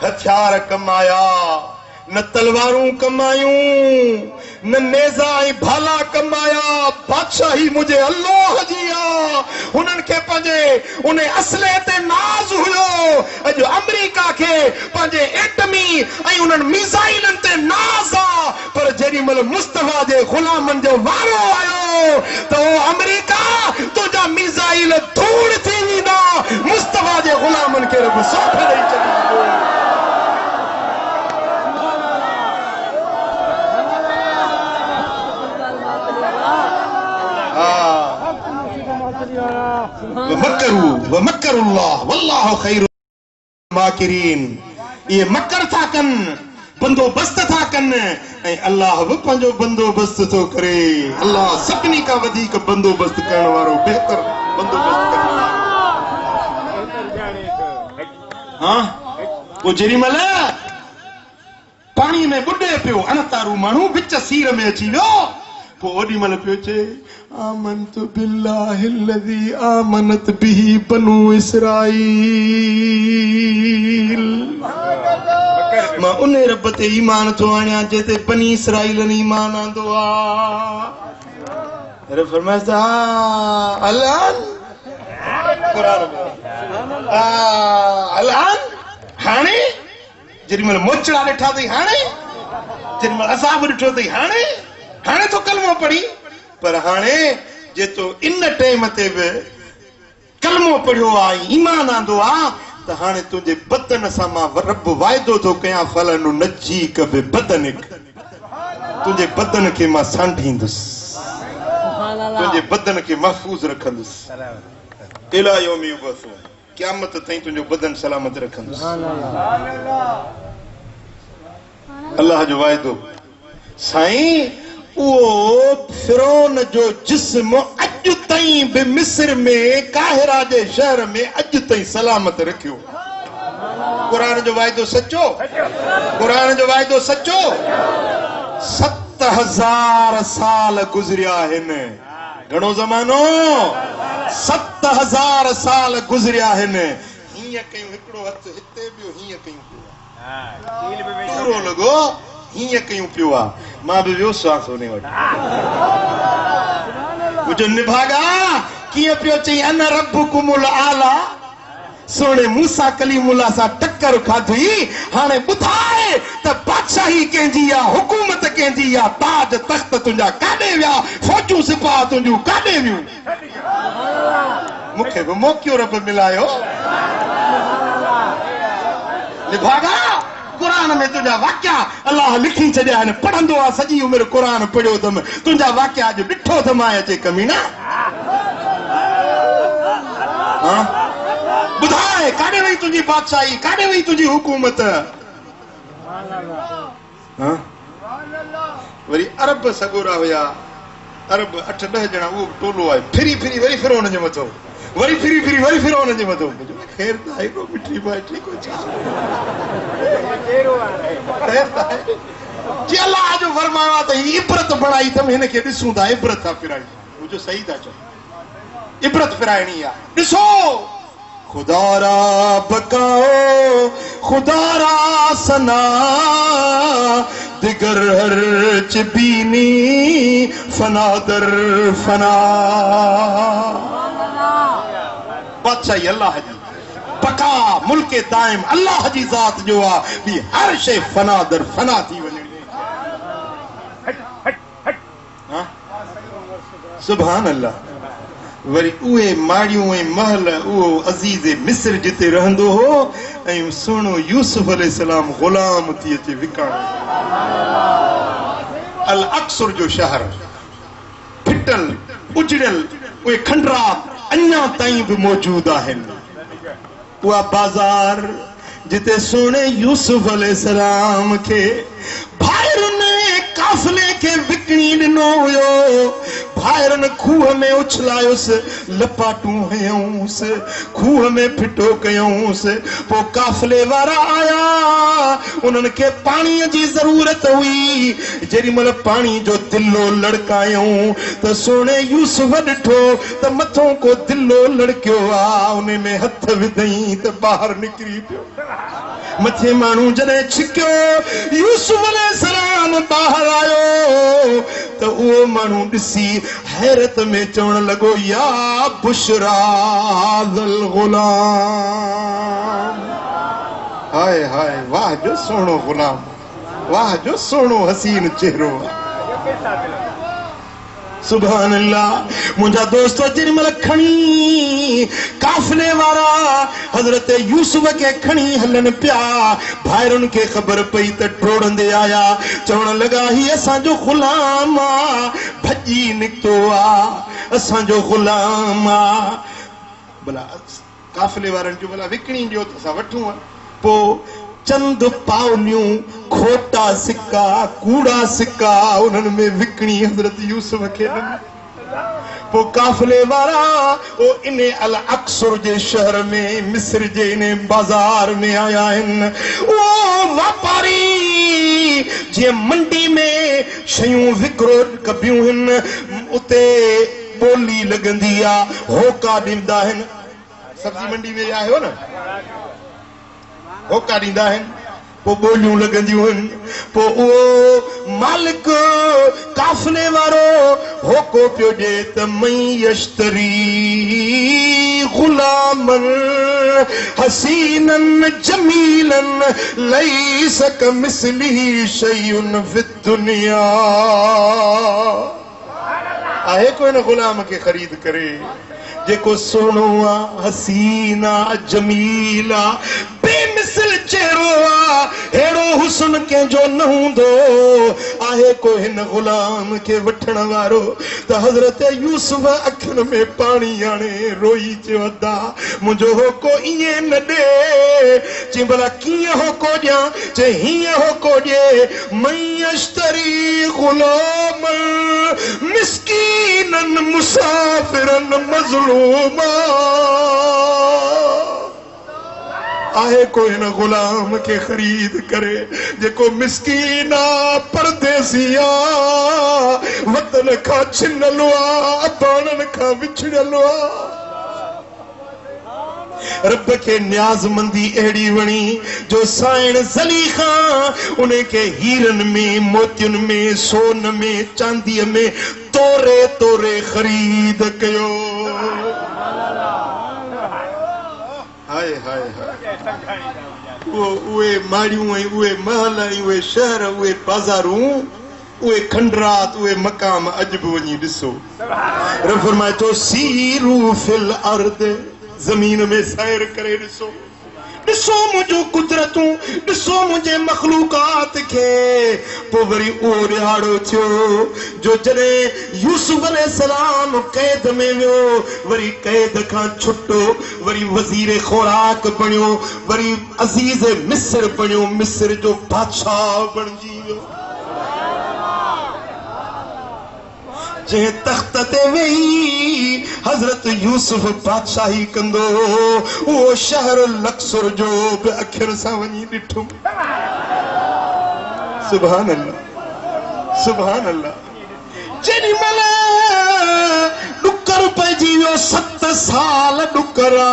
हथियार कमाया, न तलवारूं कमायूं, न नेज़ा ऐं भाला कमाया, बादशाही मुंहिंजे अल्लाह जी आहे। हुननि खे पंहिंजे उन असले ते नाज़ हुयो। अॼु अमेरिका खे पंहिंजे एटमी ऐं उन्हनि मिसाइलनि ते नाज़ आहे, पर जेॾी महिल मुस्तफा जे ग़ुलामनि जो वारो आयो त ओ अमेरिका तुंहिंजा मिसाइल धूड़ थी वेंदा, मुस्तफा जे ग़ुलामनि खे रब सौंप ॾेई छॾींदो। ये मकर था कनि, बंदोबस्त था कनि, ऐं अल्लाह बि पंहिंजो बंदोबस्त थो करे। अल्लाह सभिनी खां वधीक बंदोबस्त करण वारो, बहितर बंदोबस्त करण वारो। हाँ, वो जेॾी महिल पाणी में ॿुॾे पियो, अणतारू माण्हू विच सीर में अची वियो, पोइ ओॾी महिल पियो चए आमनतु बिल्लाहिल्लज़ी आमनत बिही बनु इसराईल। मां उन रब ते ईमान थो आणियां जेते बनी इसराईलनि ईमान आंदो आहे। रब फरमाइस अलान क़ुरान में अलान, हाणे जेॾी महिल मोचड़ा ॾिठा अथई, हाणे जेॾी महिल असाब ॾिठो अथई, हाणे तो कलमो पढ़ी, पर हाणे जे तो इन टाइम ते बि कलमो पढ़ियो आहे ईमान आंदो आहे त हाणे तुंहिंजे बदन सां मां रब वाइदो थो कयां फलन नजी कबे बदनिक तुंहिंजे बदन खे मां सांढींदुसि तुंहिंजे बदन खे महफ़ूज़ रखंदुसि इला यौम युबअसून क़यामत ताईं तुंहिंजो बदन सलामत रखंदुसि अल्लाह जो वाइदो साईं उहो फिरौन जो जिस्म अॼु ताईं बि मिस्र में काहिरा जे शहर में अॼु ताईं सलामत रखियो क़ुरान जो वाइदो सचो क़ुरान जो वाइदो सचो 7000 साल गुज़रिया आहिनि घणो ज़मानो 7000 साल गुज़रिया आहिनि हीअं कयूं हिकिड़ो हथ हिते ॿियो हीअं कयूं पूरो लॻो हीअं कयूं पियो आहे मां बि वियो सांस उन वटि मुंहिंजो निभागा कीअं पियो चई अन रब्बुकुमुल आला सोने मूसा कलीमुल्लाह सां टक्कर खाधी हाणे ॿुधाए त बादशाही कंहिंजी आहे हुकूमत कंहिंजी आहे ताज तख़्त तुंहिंजा काॾे विया फौजूं सिपाह तुंहिंजूं काॾे वियूं मूंखे बि मौक़ियो रब मिलायो निभागा क़ुरान में तुंहिंजा वाक़िया अलाह लिखी छॾिया आहिनि पढ़ंदो आहे सॼी उमिरि क़ुरान पढ़ियो अथमि तुंहिंजा वाक़िया अॼु ॾिठो अथमि मां अचे कमीना ॿुधाए काॾे वई तुंहिंजी बादशाही काॾे वई तुंहिंजी हुकूमत वरी अरब सगोरा हुया अरब 8-10 ॼणा उहो टोलो आहे फिरी फिरी वरी फिरौन जे मथो वरी फिरी फिरी वरी फिरौन जे मथो ख़ैर त आहे को मिठी माइटी को छा ख़ैर त आहे जी अल्लाह जो फरमायो आहे त ही इबरत बणाई अथमि हिन खे ॾिसूं था इबरत आहे फिराइणी मुंहिंजो सही था चओ इबरत फिराइणी आहे ॾिसो खुदा रा बकाओ खुदा रा सना दिगर हर चबीनी फना दर फना बादशाही अल्लाह जी बका मुल्क दाइम अल्लाह जी ज़ात जो आहे ॿी हर शइ फना दर फना थी वञे सुभान अल्लाह वरी उहे माड़ियूं ऐं महल उहो अज़ीज़ मिस्र जिते रहंदो हो ऐं सुहिणो यूसुफ अलैहिस्सलाम ग़ुलाम थी अचे विकाण अल अक्सर जो शहर फिटल उजड़ियल उहे खंडरा अञा ताईं बि मौजूद आहिनि उहा बाज़ार जिते सुहिणे यूसुफ अलैहिस्सलाम खे भाइरुनि काफ़िले खे विकिणी ॾिनो हुयो भाइरनि खूह में उछलायोसि लपाटूं हयऊंसि खूह में फिटो कयऊंसि पोइ काफ़िले वारा आया उन्हनि खे पाणीअ जी ज़रूरत हुई जेॾी महिल पाणी जो दिलो लड़कायूं त सुहिणे यूसुफ ॾिठो त मथों को दिलो लड़कियो आहे उन में हथ विधई त ॿाहिरि निकिरी पियो मथे माण्हू जॾहिं छिकियो यूसुफ अलैहिस्सलाम ॿाहिरि आयो त उहो माण्हू ॾिसी हैरत में चवण लॻो या बुशरा ज़ल ग़ुलाम हाय हाय वाह जो सुहिणो ग़ुलाम वाह जो सुहिणो हसीन चेहरो सुभान अल्लाह मुंहिंजा दोस्त जेॾी महिल खणी काफ़िले वारा हज़रत यूसुफ खे खणी हलनि पिया भाइरुनि खे ख़बर पई त टोड़ंदे आया चवण लॻा ही असांजो ग़ुलाम आहे भॼी निकितो आहे असांजो ग़ुलाम आहे भला काफ़िले वारनि जो भला विकिणी ॾियो त असां वठूं पोइ चंद पावनियूं खोटा सिक्का कूड़ा सिक्का उन्हनि में विकिणी हज़रत यूसुफ खे पोइ काफ़िले वारा ओ इन अल अक्सर जे शहर में मिस्र जे इन बाज़ार में आया आहिनि उहो वापारी जीअं मंडी में शयूं विकिरो कबियूं आहिनि उते ॿोली लॻंदी आहे होका ॾींदा आहिनि सब्जी मंडी में आहियो न होका ॾींदा आहिनि पोइ ॿोलियूं लॻंदियूं आहिनि पोइ उहो मालिक काफ़िले वारो होको पियो ॾिए त मई यश्तरी ग़ुलामन हसीनन जमीलन लैस कमिस्लिही शैउन फ़िद दुनिया आहे कोई न गुलाम के खरीद करे जेको सोनो आ हसीना जमीला बेमिसल चेहरो आ हेड़ो हुस्न के जो न हुंदो आहे कोई न गुलाम के वठण वारो त हजरत यूसुफ अखिन में पानी आणे रोई चवदा मुंजो हो को इए न दे चे भला कीअं हो को ॾियां चे हीअं हो को ॾे मयश्तरी गुलाम मिस्कीनन मुसाफिरन मज़लूमा आहे कोई न गुलाम के खरीद करे जेको मिस्कीन आ परदेसिया वतन खां छिनलो आ बाणन खां विछड़लो आ रब के न्याज़मंदी अहिड़ी वणी जो साइण ज़लीख़ा उन्हें के हीरन में मोतियुन में सोन में चांदीअ में तोरे तोरे खरीद कयो हाय हाय हाय उहे माड़ियूं ऐं उहे महल ऐं उहे शहर उहे बाज़ारूं उहे खंडरात उहे मकाम अॼु बि वञी ॾिसो रब फरमाए थो सीरू फिल अर्द ज़मीन में सैर करे ॾिसो ॾिसो मुंहिंजो कुदरतूं ॾिसो मुंहिंजे मखलूकात खे पोइ वरी उहो ॾियारो थियो जो जॾहिं यूसुफ अलैहिस्सलाम क़ैद में वियो वरी क़ैद खां छुटो वरी वज़ीर ख़ुराक बणियो वरी अज़ीज़ मिस्र बणियो मिस्र जो बादशाह बणिजी वियो जंहिं तख़्त ते वेही हज़रत यूसुफ बादशाही कंदो उहो शहर लक्सर जो बि अखियुनि सां वञी ॾिठुम सुभान अल्लाह सुभान अल्लाह जेॾी महिल ॾुकर पइजी वियो 7 साल ॾुकरा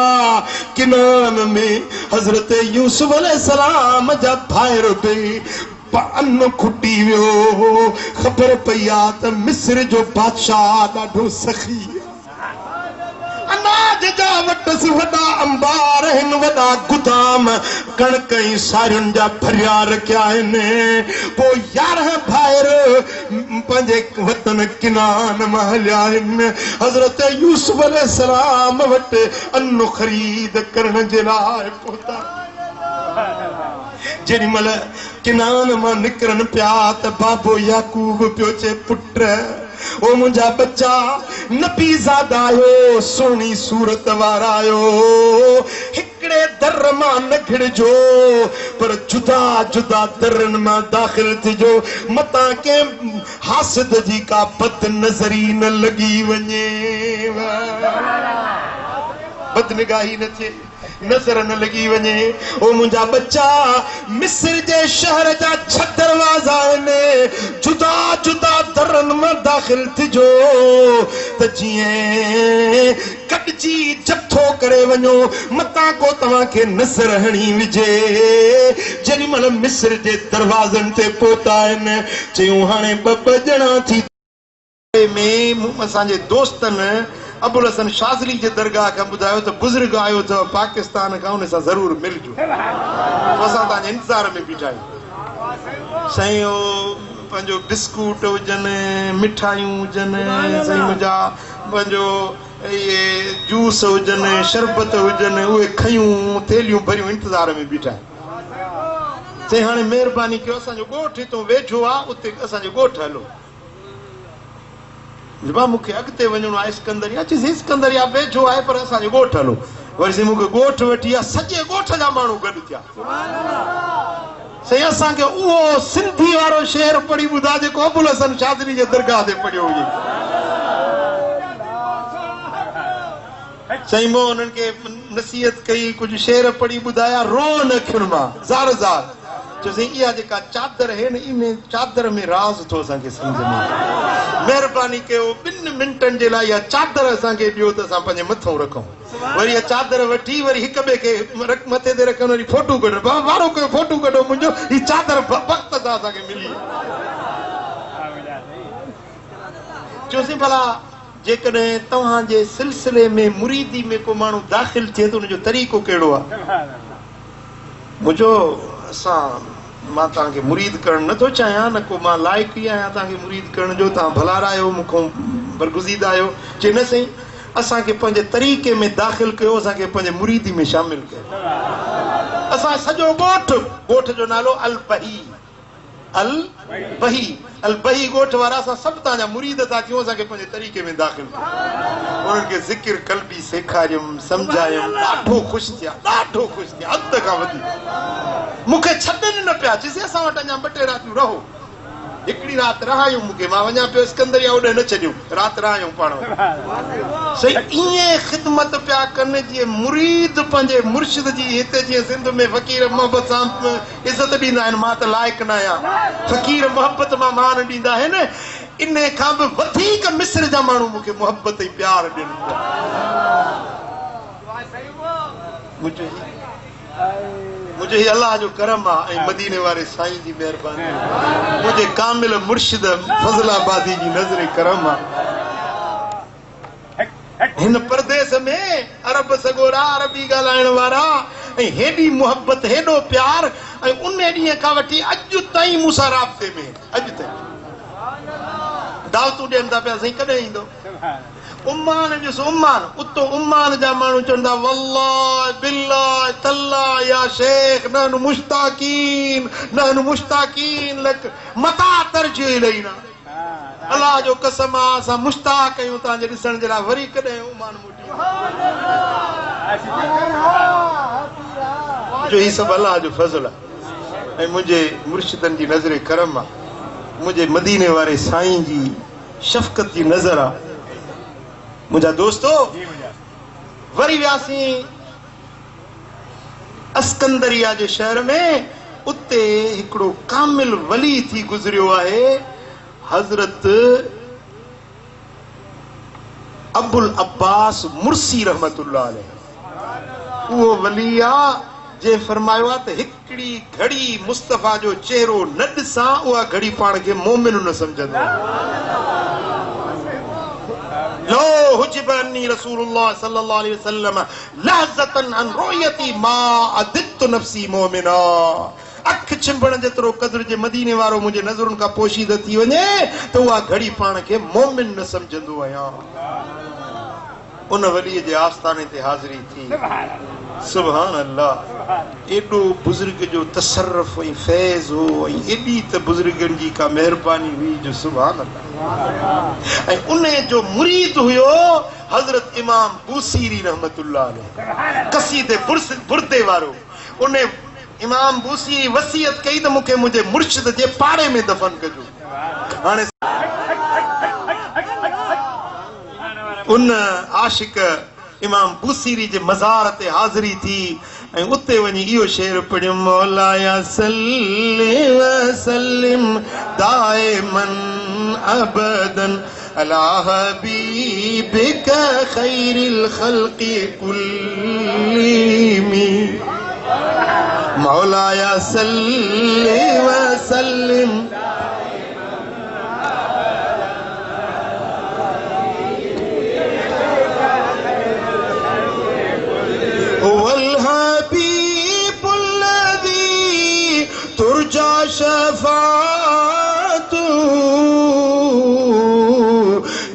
किनान में हज़रत यूसुफ अलैहिस्सलाम जा भाइर बि अन्न खुटी वियो ख़बर पई आहे त मिस्र जो बादशाह ॾाढो सखी अनाज जा वटस वॾा अंबार आहिनि वॾा गुदाम कणक ऐं सारियुनि जा भरिया रखिया आहिनि पोइ 11 भाइर पंहिंजे वतन किनान मां हलिया आहिनि हज़रत यूसुफ अलैहिस्सलाम वटि अन्न ख़रीद करण जे लाइ पहुता जेॾी महिल किनान मां निकिरनि पिया त बाबो याकूब पियो चए पुट ओ मुंहिंजा बच्चा नबीज़ाद आयो सुहिणी सूरत वारा आयो हिकिड़े दर मां न घिड़जो पर जुदा जुदा दरनि मां दाख़िल थिजो मतां कंहिं हासिद जी का बद नज़री न लॻी वञे बदनिगाही न थिए नज़र न लगी वञे ओ मुंहिंजा बच्चा मिस्र जे शहर जा 6 दरवाज़ा आहिनि जुदा जुदा दरनि मां दाख़िल थिजो त जीअं कटजी जथो करे वञो मतां को तव्हांखे नज़र हणी विझे जेॾी महिल मिस्र जे दरवाज़नि ते पहुता आहिनि चयूं हाणे 2 ॼणा थी में असांजे दोस्तनि अबुल हसन शाज़ली जे दरगाह खां ॿुधायो त बुज़ुर्ग आयो अथव पाकिस्तान खां उन सां ज़रूरु मिलजो असां तव्हांजे इंतज़ार में बीठा आहियूं साईं पंहिंजो बिस्कुट हुजनि मिठाइयूं हुजनि साईं मुंहिंजा पंहिंजो इहे जूस हुजनि शरबत हुजनि उहे खयूं थेलियूं भरियूं इंतज़ार में बीठा आहियूं साईं हाणे महिरबानी कयो असांजो ॻोठ हितां वेझो आहे उते असांजो ॻोठ हलो जबा मूंखे अॻिते वञिणो आहे इस्कंदरिया चइसि इस्कंदरिया वेझो आहे पर असांजो ॻोठ हलो वरी साईं मूंखे ॻोठ वठी आहे सॼे ॻोठ जा माण्हू गॾु थिया साईं असांखे उहो सिंधी वारो शेर पढ़ी ॿुधा जेको अबुल हसन शाज़ली जे दरगाह ते पढ़ियो हुजे साईं मां उन्हनि खे नसीहत कई कुझु शेर पढ़ी ॿुधाया रो न अखियुनि मां ज़ार ज़ार चयोसीं इहा जेका चादर आहे न इन चादर में राज़ थो असांखे सम्झ में महिरबानी कयो 2 मिंटनि जे लाइ इहा चादर असांखे ॾियो त असां पंहिंजे मथां रखूं वरी इहा चादर वठी वरी हिक ॿिए खे मथे ते रखनि वरी फोटू कढो वारो कयो फोटू कढो मुंहिंजो हीअ चादर वक़्त सां असांखे मिली चयोसीं भला जेकॾहिं तव्हांजे सिलसिले में मुरीदी में को माण्हू दाख़िल थिए त उनजो तरीक़ो कहिड़ो आहे मुंहिंजो असां मां तव्हांखे मुरीद करणु नथो चाहियां न को मां लाइक़ु ई आहियां तव्हांखे मुरीद करण जो तव्हां भला रहियो मूंखां बरगुज़ीदा आहियो चए न साईं असांखे पंहिंजे तरीक़े में दाख़िल कयो असांखे पंहिंजे मुरीदी में शामिल कयो असां सॼो ॻोठ जो नालो अल बही ॻोठ वारा असां सभु तव्हांजा मुरीद था थियूं असांखे पंहिंजे तरीक़े में दाख़िल कयो उन्हनि खे ज़िक्र कल्बी सेखारियुमि सम्झायुमि ॾाढो ख़ुशि थिया हद खां वधीक मूंखे छॾनि न पिया चइसि असां वटि अञा 2 टे रातियूं रहो हिकिड़ी राति रहायूं मूंखे मां वञा पियो सिकंदरिया होॾे न छॾियूं राति रहायूं पाण सही ईअं ख़िदमत पिया कनि जीअं मुरीद पंहिंजे मुर्शिद जी हिते जीअं सिंध में फ़क़ीर मोहबत सां इज़त ॾींदा आहिनि मां त लाइक़ु न आहियां फ़क़ीर मोहबत मां मान ॾींदा आहिनि इन खां बि वधीक मिस्र जा माण्हू मूंखे मोहबत ऐं प्यार ॾियनि मुझे ही अल्लाह जो करम आहे ऐं मदीने वारे साईं जी महिरबानी मुझे कामिल मुर्शिद फज़लाबादी जी नज़र करम आहे हिन परदेस में अरब सगोरा अरबी ॻाल्हाइण वारा ऐं हेॾी मोहबत हेॾो प्यार ऐं उन ॾींहं खां वठी अॼु ताईं मूंसां राब्ते में अॼु ताईं दावतूं ॾियनि था पिया साईं कॾहिं ईंदो उम्मान ॾिसो उतो उम्मान जा माण्हू चवंदा वल्लाह बिल्लाह तल्लाह या शेख नहनु मुश्ताकीन लक मता तरजो इलैना अल्लाह जो कसम आहे असां मुश्ताक आहियूं तव्हांजे ॾिसण जे लाइ वरी कॾहिं उम्मान मोटी जो ही सभु अल्लाह जो फज़ल आहे ऐं मुंहिंजे मुर्शिदनि जी नज़र करम आहे मुंहिंजे मदीने वारे साईं जी शफ़क़त जी नज़र आहे मुझा दोस्तों वरी वियासीं अस्कंदरिया जे शहर में उते हिकिड़ो कामिल वली थी गुज़रियो आहे हज़रत अबुल अब्बास मुर्सी रहमतुल्लाह अलैह उहो वली आहे जे फरमायो आहे त हिकिड़ी घड़ी मुस्तफ़ा जो चेहरो न ॾिसां उहा घड़ी पाण खे मोमिन न सम्झंदो लो हुजबनी रसूलुल्लाह सल्लल्लाहु अलैहि वसल्लम लहज़तन अन रुयती मा अदित नफ्सी मोमिना अख छिंभण जेतिरो क़द्र जे मदीने वारो मुंहिंजे नज़रुनि खां पोशीद थी वञे त उहा घड़ी पाण खे मोमिन न सम्झंदो आहियां उन वलीअ जे आस्थाने ते हाज़िरी थी सुभान अल्लाह एॾो बुज़ुर्ग जो तसर्रुफ ऐं फैज़ हो ऐं एॾी त बुज़ुर्गनि जी का महिरबानी हुई जो सुभान अल्लाह ऐं उन जो मुरीद हुयो हज़रत इमाम बूसीरी रहमतुल्लाह अलैह कसीदे बुर्दे वारो उन इमाम बूसीरी वसीयत कई त मूंखे मुंहिंजे मुर्शिद जे पाड़े में दफ़न कजो हाणे उन आशिक इमाम बूसीरी जे मज़ार ते हाज़िरी थी ऐं उते वञी इहो शेर पढ़ियो मौलाया सल्ली व सल्लिम दाइमन अबदन अला हबीबिका खैरिल खल्क़ि कुल्लिहिम मौलाया सल्ली व सल्लिम शफाअतु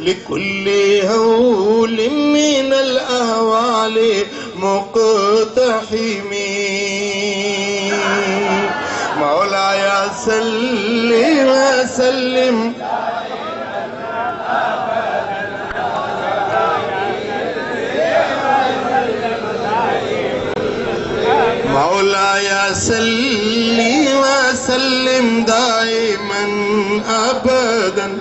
लिकुल्लि हौल मिनल अहवालि मुक़तहिमी मौलाया सल्ली व सल्लिम मौलाया सल्ली व सल्लिम दाइमन अबदन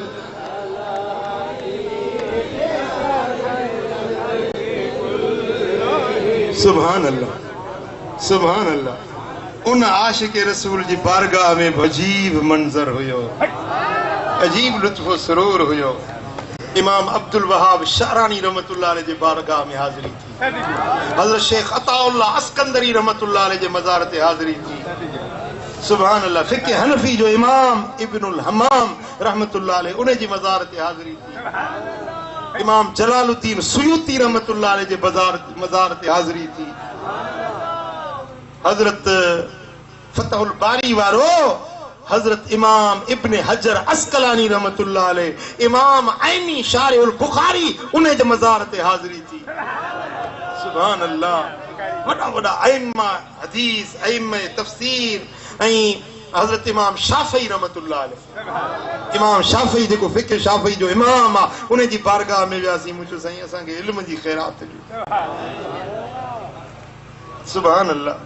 सुभान अल्लाह सुभान अल्लाह उन आशिक रसूल जी बारगाह में अजीब मंजर हुयो अजीब लुत्फ सरूर हुयो इमाम अब्दुल वहाब शारानी रहमतुल्लाह अलैह जे बारगाह में हाज़िरी थी हज़रत शेख अताउल्लाह अस्कंदरी रहमतुल्लाह अलैह जे मज़ार ते हाज़िरी थी सुभान अल्लाह फ़िक़्ह हनफी जो इमाम इब्नुल हमाम रहमतुल्लाह अलैह उन जी मज़ार ते हाज़िरी थी इमाम जलालुद्दीन सुयूती रहमतुल्लाह अलैह जे मज़ार ते हाज़िरी थी हज़रत फतहुल बारी वारो हजरत इमाम इब्न हजर अस्कलानी रहमतुल्लाह अलैह, इमाम आइनी शारिउल बुखारी, उन्हें जे मज़ार ते हाज़िरी थी। सुभान अल्लाह। वॾा वॾा अइम्मा हदीस, अइम्मा तफसीर, ऐं हजरत इमाम शाफई रहमतुल्लाह अलैह, इमाम शाफई जेको फिक्र शाफई जो इमाम आहे, उन जी बारगाह में वियासीं। मुंहिंजो साईं असांखे इल्म जी ख़ैरात ॾियो। सुभान अल्लाह।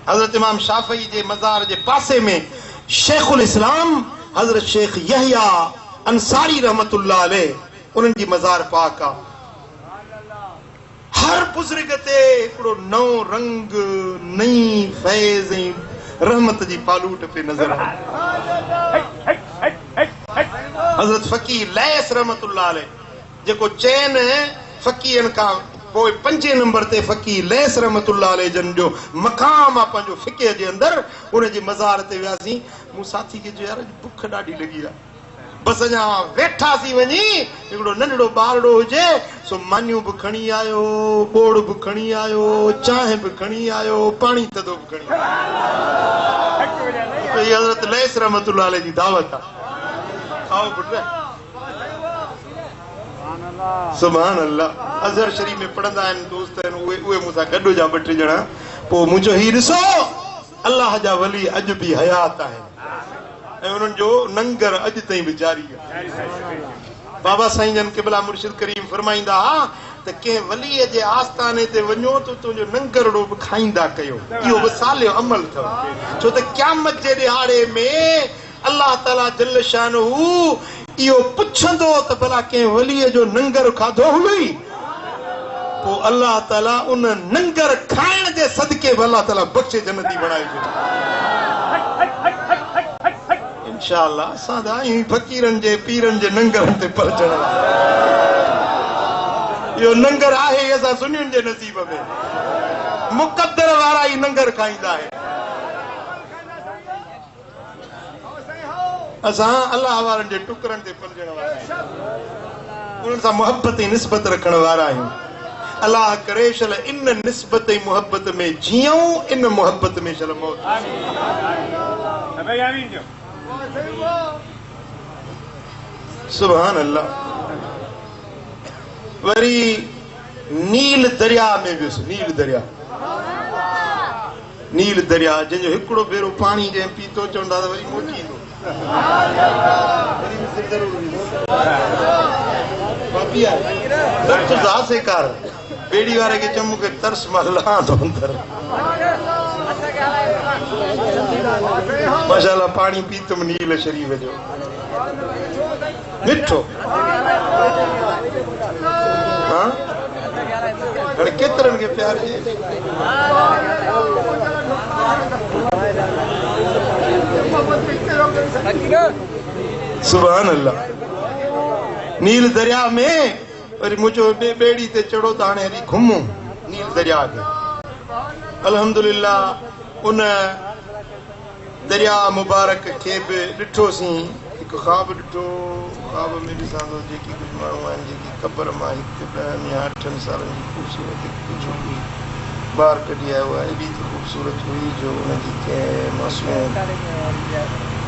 हजरत इमाम शाफई जे मज़ार जे पासे में शेखुल इस्लाम हजरत शेख यहया अंसारी रहमतुल्लाह अलैह, उन्हनि जी मज़ार पाक आहे। हर बुज़ुर्ग ते हिकिड़ो नओं रंग, नई फैज़ ऐं रहमत जी पालूट पे नज़र आए। हजरत फ़कीर लैस रहमतुल्लाह अलैह, जेको चैन फ़कीरनि खां पोइ 5 नंबर ते फ़कीर लैस रहमतुल्लाह अलैह जन जो मक़ाम आहे पंहिंजो फ़िक़ह जे अंदरि, उन जी मज़ार ते वियासीं। मूं साथी खे चयो, यार बुख ॾाढी लॻी आहे, बस अञा वेठासीं वञी, हिकिड़ो नंढड़ो ॿारड़ो हुजे सो मानियूं बि खणी आयो, ॿोड़ बि खणी आयो, चांहि बि खणी आयो, पाणी थधो बि खणी आयो। ये हज़रत लैस रहमतुल्लाह अलैह जी दावत आहे। आओ पुट। सुभान अल्लाह। अज़हर शरीफ में पढ़ंदा आहिनि दोस्त आहिनि, उहे मूंसां गॾु हुजा 2-3 ॼणा। पोइ मुंहिंजो हीउ ॾिसो, अल्लाह जा वली अॼु बि हयात आहिनि ऐं उन्हनि जो नंगर अॼु ताईं बि जारी आहे। बाबा साईं जन क़िबला मुर्शिद करीम फरमाईंदा त कंहिं वलीअ जे आस्थाने ते वञो त तुंहिंजो नंगरड़ो बि खाईंदा कयो। इहो बि सालियो अमल अथव, छो त क़यामत जे ॾिहाड़े में अल्लाह ताला जल शानहू इहो पुछंदो त भला कंहिं वलीअ जो नंगर खाधो हुई, पोइ अल्लाह ताला उन नंगर खाइण जे सदके बि अल्लाह ताला बख़्शे जन्नती बणाए छॾियो। इंशाअल्लाह असां दा फ़कीरनि जे पीरनि जे नंगरनि ते पहुचण, इहो नंगर आहे असां सुनियुनि जे नसीब में। मुक़द्दर वारा ई नंगर खाईंदा आहिनि। असां अल्लाह वारनि जे टुकरनि ते पलजण वारा आहियूं, उन्हनि सां मोहब्बत ऐं निस्बत रखण वारा आहियूं। अल्लाह करे शल इन निस्बत ऐं मोहब्बत में जीऊं, इन मोहब्बत में शल मौत। सुभान अल्लाह। वरी नील दरिया में वियुसि। नील दरिया जंहिंजो हिकिड़ो भेरो पाणी जंहिं पीतो चवंदा त वरी मोटी ईंदो। बेड़ी वारे खे चमू के तरस महला तो अंदर माशाअल्लाह पानी पीतम नील शरीफ जो मिठो। हाँ अरे केतरन के प्यार सुभान अल्लाह। नील दरिया में वरी मुझो बेड़ी ते चढ़ो त हाणे हली घुमूं नील दरिया के। अल्हम्दुलिल्लाह उन दरिया मुबारक के भी ॾिठोसीं। हिकु ख्वाब ॾिठो, ख्वाब में ॾिसां थो जेकी कुझु माण्हू आहिनि जेकी क़बर मां 10 या 8 सालनि जी ख़ूबसूरत कुझु ॿार कढी आयो आहे। एॾी त ख़ूबसूरत हुई जो उनजी कंहिं मासूम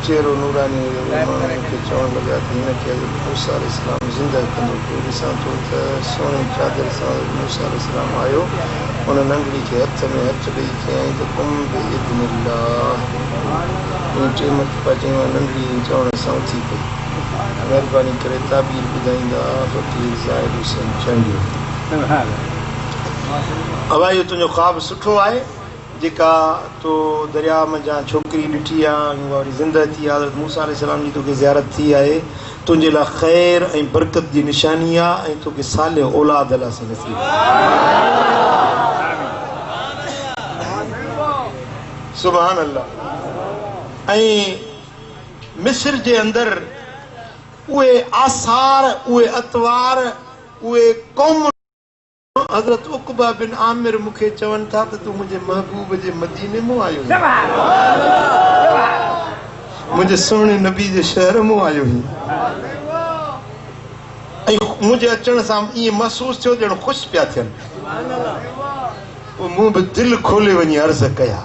चेहरो नूरानी हुयो। माण्हू खे चवणु लॻा त हिनखे मूसा अलैहिस्सलाम ज़िंदा कंदो। पोइ ॾिसां थो त सोने चादर सां मूसा अलैहिस्सलाम आयो, उन नंढड़ी खे हथ में हथ ॾेई चयईं त कुम बिइज़्निल्लाह। टे मरतबा चई नंढड़ी चवण सां उथी पई। महिरबानी करे ताबीर ॿुधाईंदा फ़क़ीर ज़ाहिर हुसैन चंडियो। अवा इहो तुंहिंजो ख्वाबु सुठो आहे जेका तो दरिया मंझां छोकिरी ॾिठी आहे उहा वरी ज़िंदा थी आहे। हज़रत मूसा अलैहिस्सलाम जी तोखे ज़ियारत थी आहे, तुंहिंजे लाइ ख़ैर ऐं बरकत जी निशानी आहे ऐं तोखे सालियो औलाद अल्लाह सां नसीब। सुभान अल्लाह। ऐं मिस्र जे अंदरि उहे आसार, उहे अतवार, उहे क़ौम हज़रत उक़बा बिन आमिर मूंखे चवनि था त तूं मुंहिंजे महबूब जे मदीने मां आयो आहीं, मुंहिंजे सुहिणे नबी जे शहर मां आयो आहीं। ऐं मुंहिंजे अचण सां ईअं महसूस थियो ॼण ख़ुशि पिया थियनि। पोइ मूं बि दिलि खोले वञी अर्ज़ कया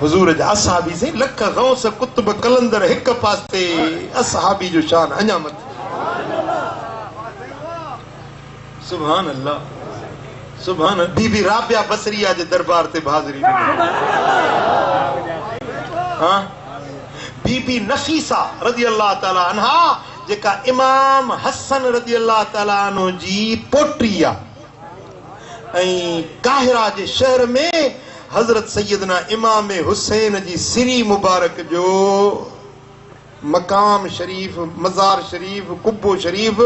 हुजूर जा असहाबी से लख गौस कुतुब कलंदर एक पासे असहाबी जो शान अञा मत सुभान अल्लाह सुभान बीबी राबिया बसरिया जे दरबार ते हाज़िरी हां बीबी नफीसा रज़ी अल्लाह ताला अन्हा जेका इमाम हसन रज़ी अल्लाह ताला अन्हु जी पोटी आहे ऐं काहिरा जे शहर में हजरत सैयदना इमाम हुसैन जी सिरी मुबारक जो मकाम शरीफ मजार शरीफ कुब्बो शरीफ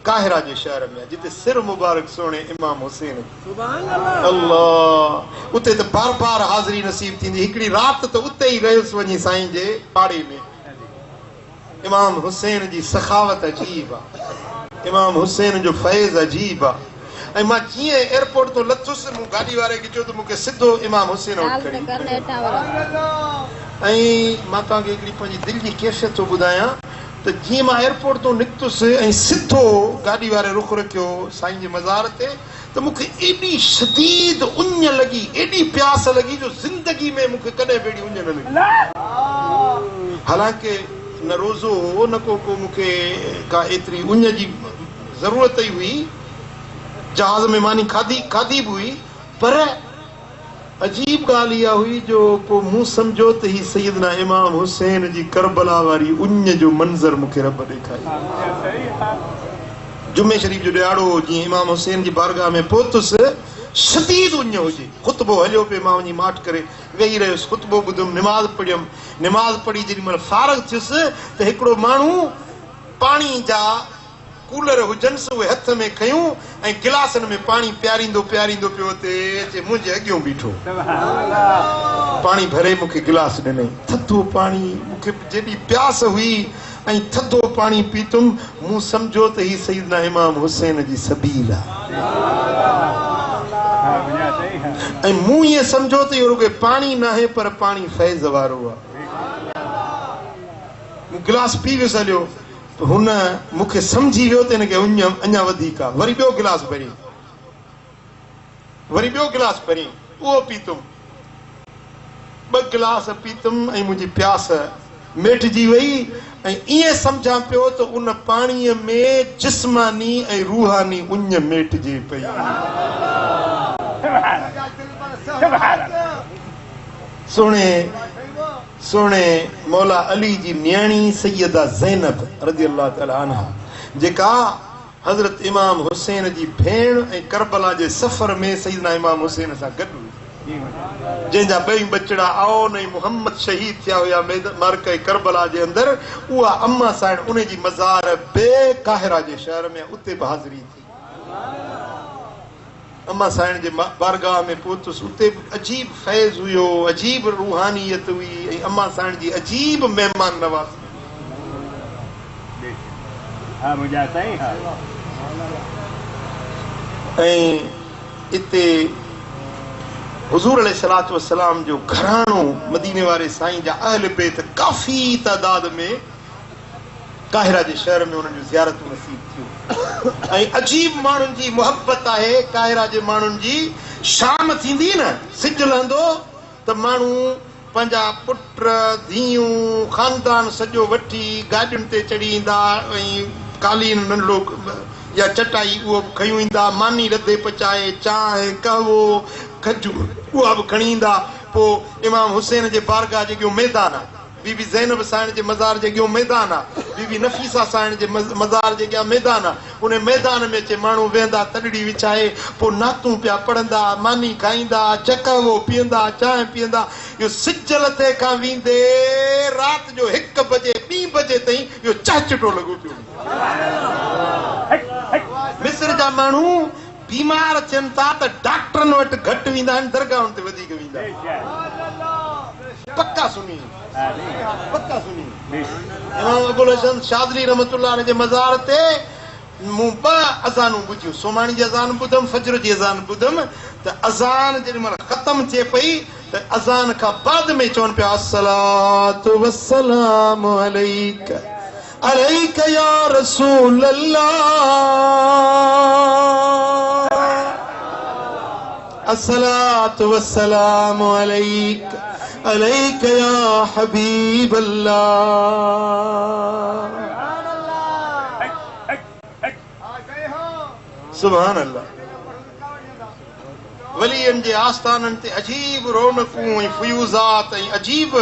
काहिरा जे शहर में जिते सिर मुबारक सोने इमाम हुसैन सुभान अल्लाह उते तो बार बार हाज़िरी नसीब थींदी हिकड़ी रात तो उते ही रहियुसि वञी साईं जे पाड़े में इमाम हुसैन जी सखावत अजीब आहे इमाम हुसैन जो फैज़ अजीब आहे ऐं मां जीअं एयरपोर्ट तो लथुसि मूं गाॾी वारे खे चयो त मूंखे सिधो इमाम हुसैन वटि खणी ऐं मां तव्हांखे हिकिड़ी पंहिंजी दिलि जी कैफ़ियत थो ॿुधायां त जीअं मां एयरपोर्ट तो निकितुसि ऐं सिधो गाॾी वारे रुख रखियो साईं जे मज़ार ते त मूंखे एॾी शदीद उञ लॻी एॾी प्यास लॻी जो ज़िंदगी में मूंखे कॾहिं बि एॾी उञ न लॻी हालांकि न रोज़ो हो न को मूंखे का एतिरी उञ जी ज़रूरत ई हुई जहाज में मानी खाधी भी हुई पर अजीब ॻाल्हि इहा हुई जो पोइ मूं सम्झो त ही सैयदना इमाम हुसैन जी करबला वारी उञ जो मंज़र मूंखे रब ॾेखारियो जुमे शरीफ जो ॾियारो जीअं इमाम हुसैन जी बारगाह में पहुतुसि शदीद उञ हुजे ख़ुतबो हलियो पियो मां वञी माठ करे वेही रहियुसि ख़ुतबो ॿुधुमि निमाज़ पढ़ियुमि निमाज़ पढ़ी जेॾीमहिल फारग थियुसि त हिकिड़ो माण्हू पाणी जा कूलर हुजनि उहे हथ में खयूं ऐं गिलासनि में पाणी पियारींदो पियो अचे मुंहिंजे अॻियों बीठो पाणी भरे मूंखे गिलास ॾिनई थधो पाणी मूंखे जेॾी प्यास हुई ऐं थधो पाणी पीतुमि मूं सम्झो त ही सैयदना इमाम हुसैन जी सबील आहे ऐं मूं ईअं सम्झो त इहो रुॻो पाणी न आहे पर पाणी फैज़ वारो आहे मूं गिलास पी वियुसि हलियो हुन मूंखे सम्झी वियो त हिनखे उञ अञा वधीक आहे वरी ॿियो गिलास भरी उहो पीतुमि 2 गिलास पीतुमि ऐं मुंहिंजी प्यास मेटिजी वई ऐं ईअं सम्झां पियो त उन पाणीअ में जिस्मानी ऐं रूहानी उञ मेटिजे पई सोने मौला अली जी न्याणी सैयदा ज़ैनब रज़ी अल्लाह ताला अन्हा जेका हजरत इमाम हुसैन जी भेण ऐं करबला जे सफ़र में सैयदना इमाम हुसैन सां गॾु हुई जंहिंजा 2 बचड़ा आओ न मुहम्मद शहीद थिया हुया मार्क करबला जे अंदर उहा अम्मा साइण उन जी मज़ार बे काहिरा जे शहर में उते बि हाज़िरी थी अम्मा साइण जे बारगाह में पहुतुसि उते अजीब फैज़ हुयो अजीब रूहानियत हुई ऐं अम्मा साइण जी अजीब महिमान नवाज़ी ऐं इते हुजूर अलैहिस्सलातु वस्सलाम जो घराणो मदीने वारे साईं जा अहल बैत काफ़ी तादाद में काहिरा जे शहर में उन्हनि जो ज़ियारतूं नसीब थियूं ऐं अजीब माण्हुनि जी मुहबत आहे काहिरा जे माण्हुनि जी शाम थींदी न सिज लहंदो त माण्हू पंहिंजा पुट धीअरूं ख़ानदान सॼो वठी गाॾियुनि ते चढ़ी ईंदा ऐं कालीन नंढड़ो या चटाई उहो बि खयूं ईंदा मानी रधे पचाए चांहि कहवो खजूर उहा बि खणी ईंदा पोइ इमाम हुसैन जे बारगाह जे अॻियों मैदान आहे बीबी ज़ैनब साइण जे मज़ार जे अॻियों मैदान आहे बीबी नफ़ीसा साइण जे मज़ार जे अॻियां मैदान आहे उन मैदान में अचे माण्हू वेहंदा तॾड़ी विछाए पोइ नातूं पिया पढ़ंदा मानी खाईंदा चकवो पीअंदा चांहि पीअंदा इहो सिज लथे खां वेंदे राति जो 1 बजे 2 बजे ताईं इहो चहचटो लॻो पियो मिस्र जा माण्हू बीमार थियनि था त डॉक्टरनि वटि घटि वेंदा आहिनि दरगाहुनि ते वधीक वेंदा आहिनि पक्का सुनी इमाम अबुल हसन शादली रहमतुल्लाह अलैहि जे मज़ार ते मूं 2 अज़ानूं ॿुधियूं सोमाणी जी अज़ान ॿुधमि फजर जी अज़ान ॿुधमि त अज़ान जेॾीमहिल ख़तम थिए पई त अज़ान खां बाद में चवनि पिया अस्सलातु वस्सलामु अलैका या रसूल अल्लाह अस्सलातु वस्सलामु अलैक या हबीब अल्लाह। सुभान अल्लाह। वलियन जे आस्थानन ते अजीब रौनकूं ऐं फ्यूज़ात ऐं अजीब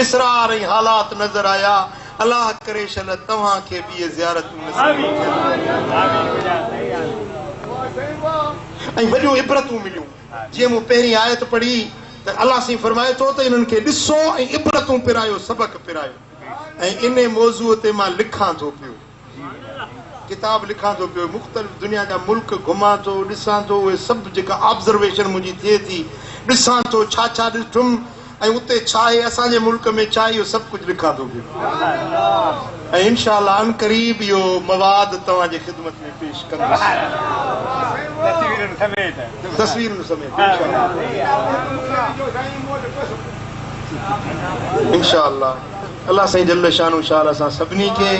इसरार ऐं हालात नज़र आया। अल्लाह करे शल तव्हां खे बि ज़ियारत नसीब ऐं वॾियूं इबरतूं मिलियूं। जीअं मूं पहिरीं आयत पढ़ी त अल्लाह साईं फरमाए थो त इन्हनि खे ॾिसो ऐं इबरतूं पिरायो, सबक पिरायो। ऐं इन मौज़ूअ ते मां लिखां थो पियो, किताब लिखां थो पियो, मुख़्तलिफ़ दुनिया जा मुल्क घुमां थो, ॾिसां थो उहे सभु जेका ऑब्ज़र्वेशन मुंहिंजी थिए थी, ॾिसां थो छा छा ॾिठुमि ऐं उते छा आहे, असांजे मुल्क में छा आहे, इहो सभु कुझु लिखां थो पियो। ऐं इंशा अल्लाह अन क़रीब इहो मवाद तव्हांजे ख़िदमत में पेश कंदुसि, तस्वीरुनि समेत इंशा अल्लाह। अल्लाह साईं जल्ल शानु शाल असां सभिनी खे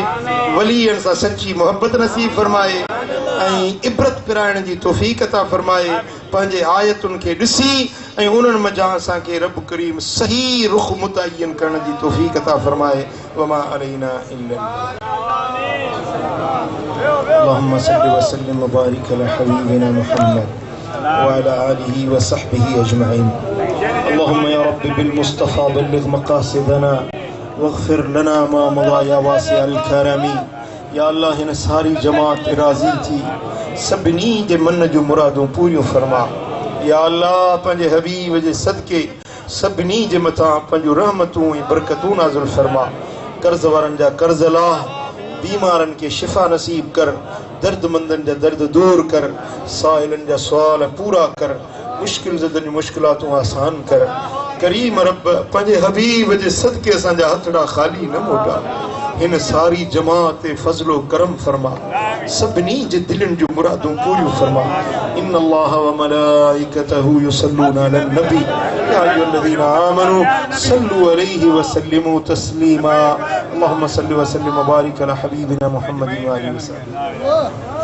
वलीअन सां सची मोहब्बत नसीब फरमाए ऐं इबरत पिराइण जी तौफ़ीक़ अता फरमाए। पंहिंजे आयतुनि खे ॾिसी ऐं उन्हनि मज़ा असांखे रब करीम सही रुख़ मुतयन करण जी तौफ़ीक़ अता फरमाए। वमा अलैना इल्ला अल्लाहुम्मा सल्लि व सल्लिम व बारिक अला हबीबिना मुहम्मद व अला आलिहि व सहबिहि अजमईन। अल्लाहुम्मा या रब्बि बिल मुस्तफ़ा बल्लिग़ मक़ासिदना वग़फ़िर लना मा मज़ा या वासिअल करमी। या अल्लाह हिन सारी जमात राज़ी थी सभिनी जे मन जूं मुरादूं पूरियूं फरमा। या अल्लाह पंहिंजे हबीब जे सदके सभिनी जे मथां पंहिंजूं रहमतूं ऐं बरकतूं नाज़िल फरमा। कर्ज़ वारनि जा कर्ज़ लाह, बीमारनि खे शिफ़ा नसीब कर, दर्दमंदनि जा दर्द दूर कर, साइलनि जा सुवाल पूरा कर, मुश्किल ज़दनि जूं मुश्किलातूं आसान कर। करीम रब पंहिंजे हबीब जे सदके असांजा हथड़ा ख़ाली न मोटा। हिन सारी जमात ते फज़लो करम फरमा, सभिनी जे दिलनि जूं मुरादूं पूरियूं फरमा। इन्न अल्लाह व मलाइकतहू युसल्लूना अलन नबी या अय्युहल्लज़ीना आमनू सल्लू अलैहि व सल्लिमू तस्लीमा। अल्लाहुम्मा सल्लि व सल्लिम व बारिक अला हबीबिना मुहम्मद व आलिहि व सल्लम।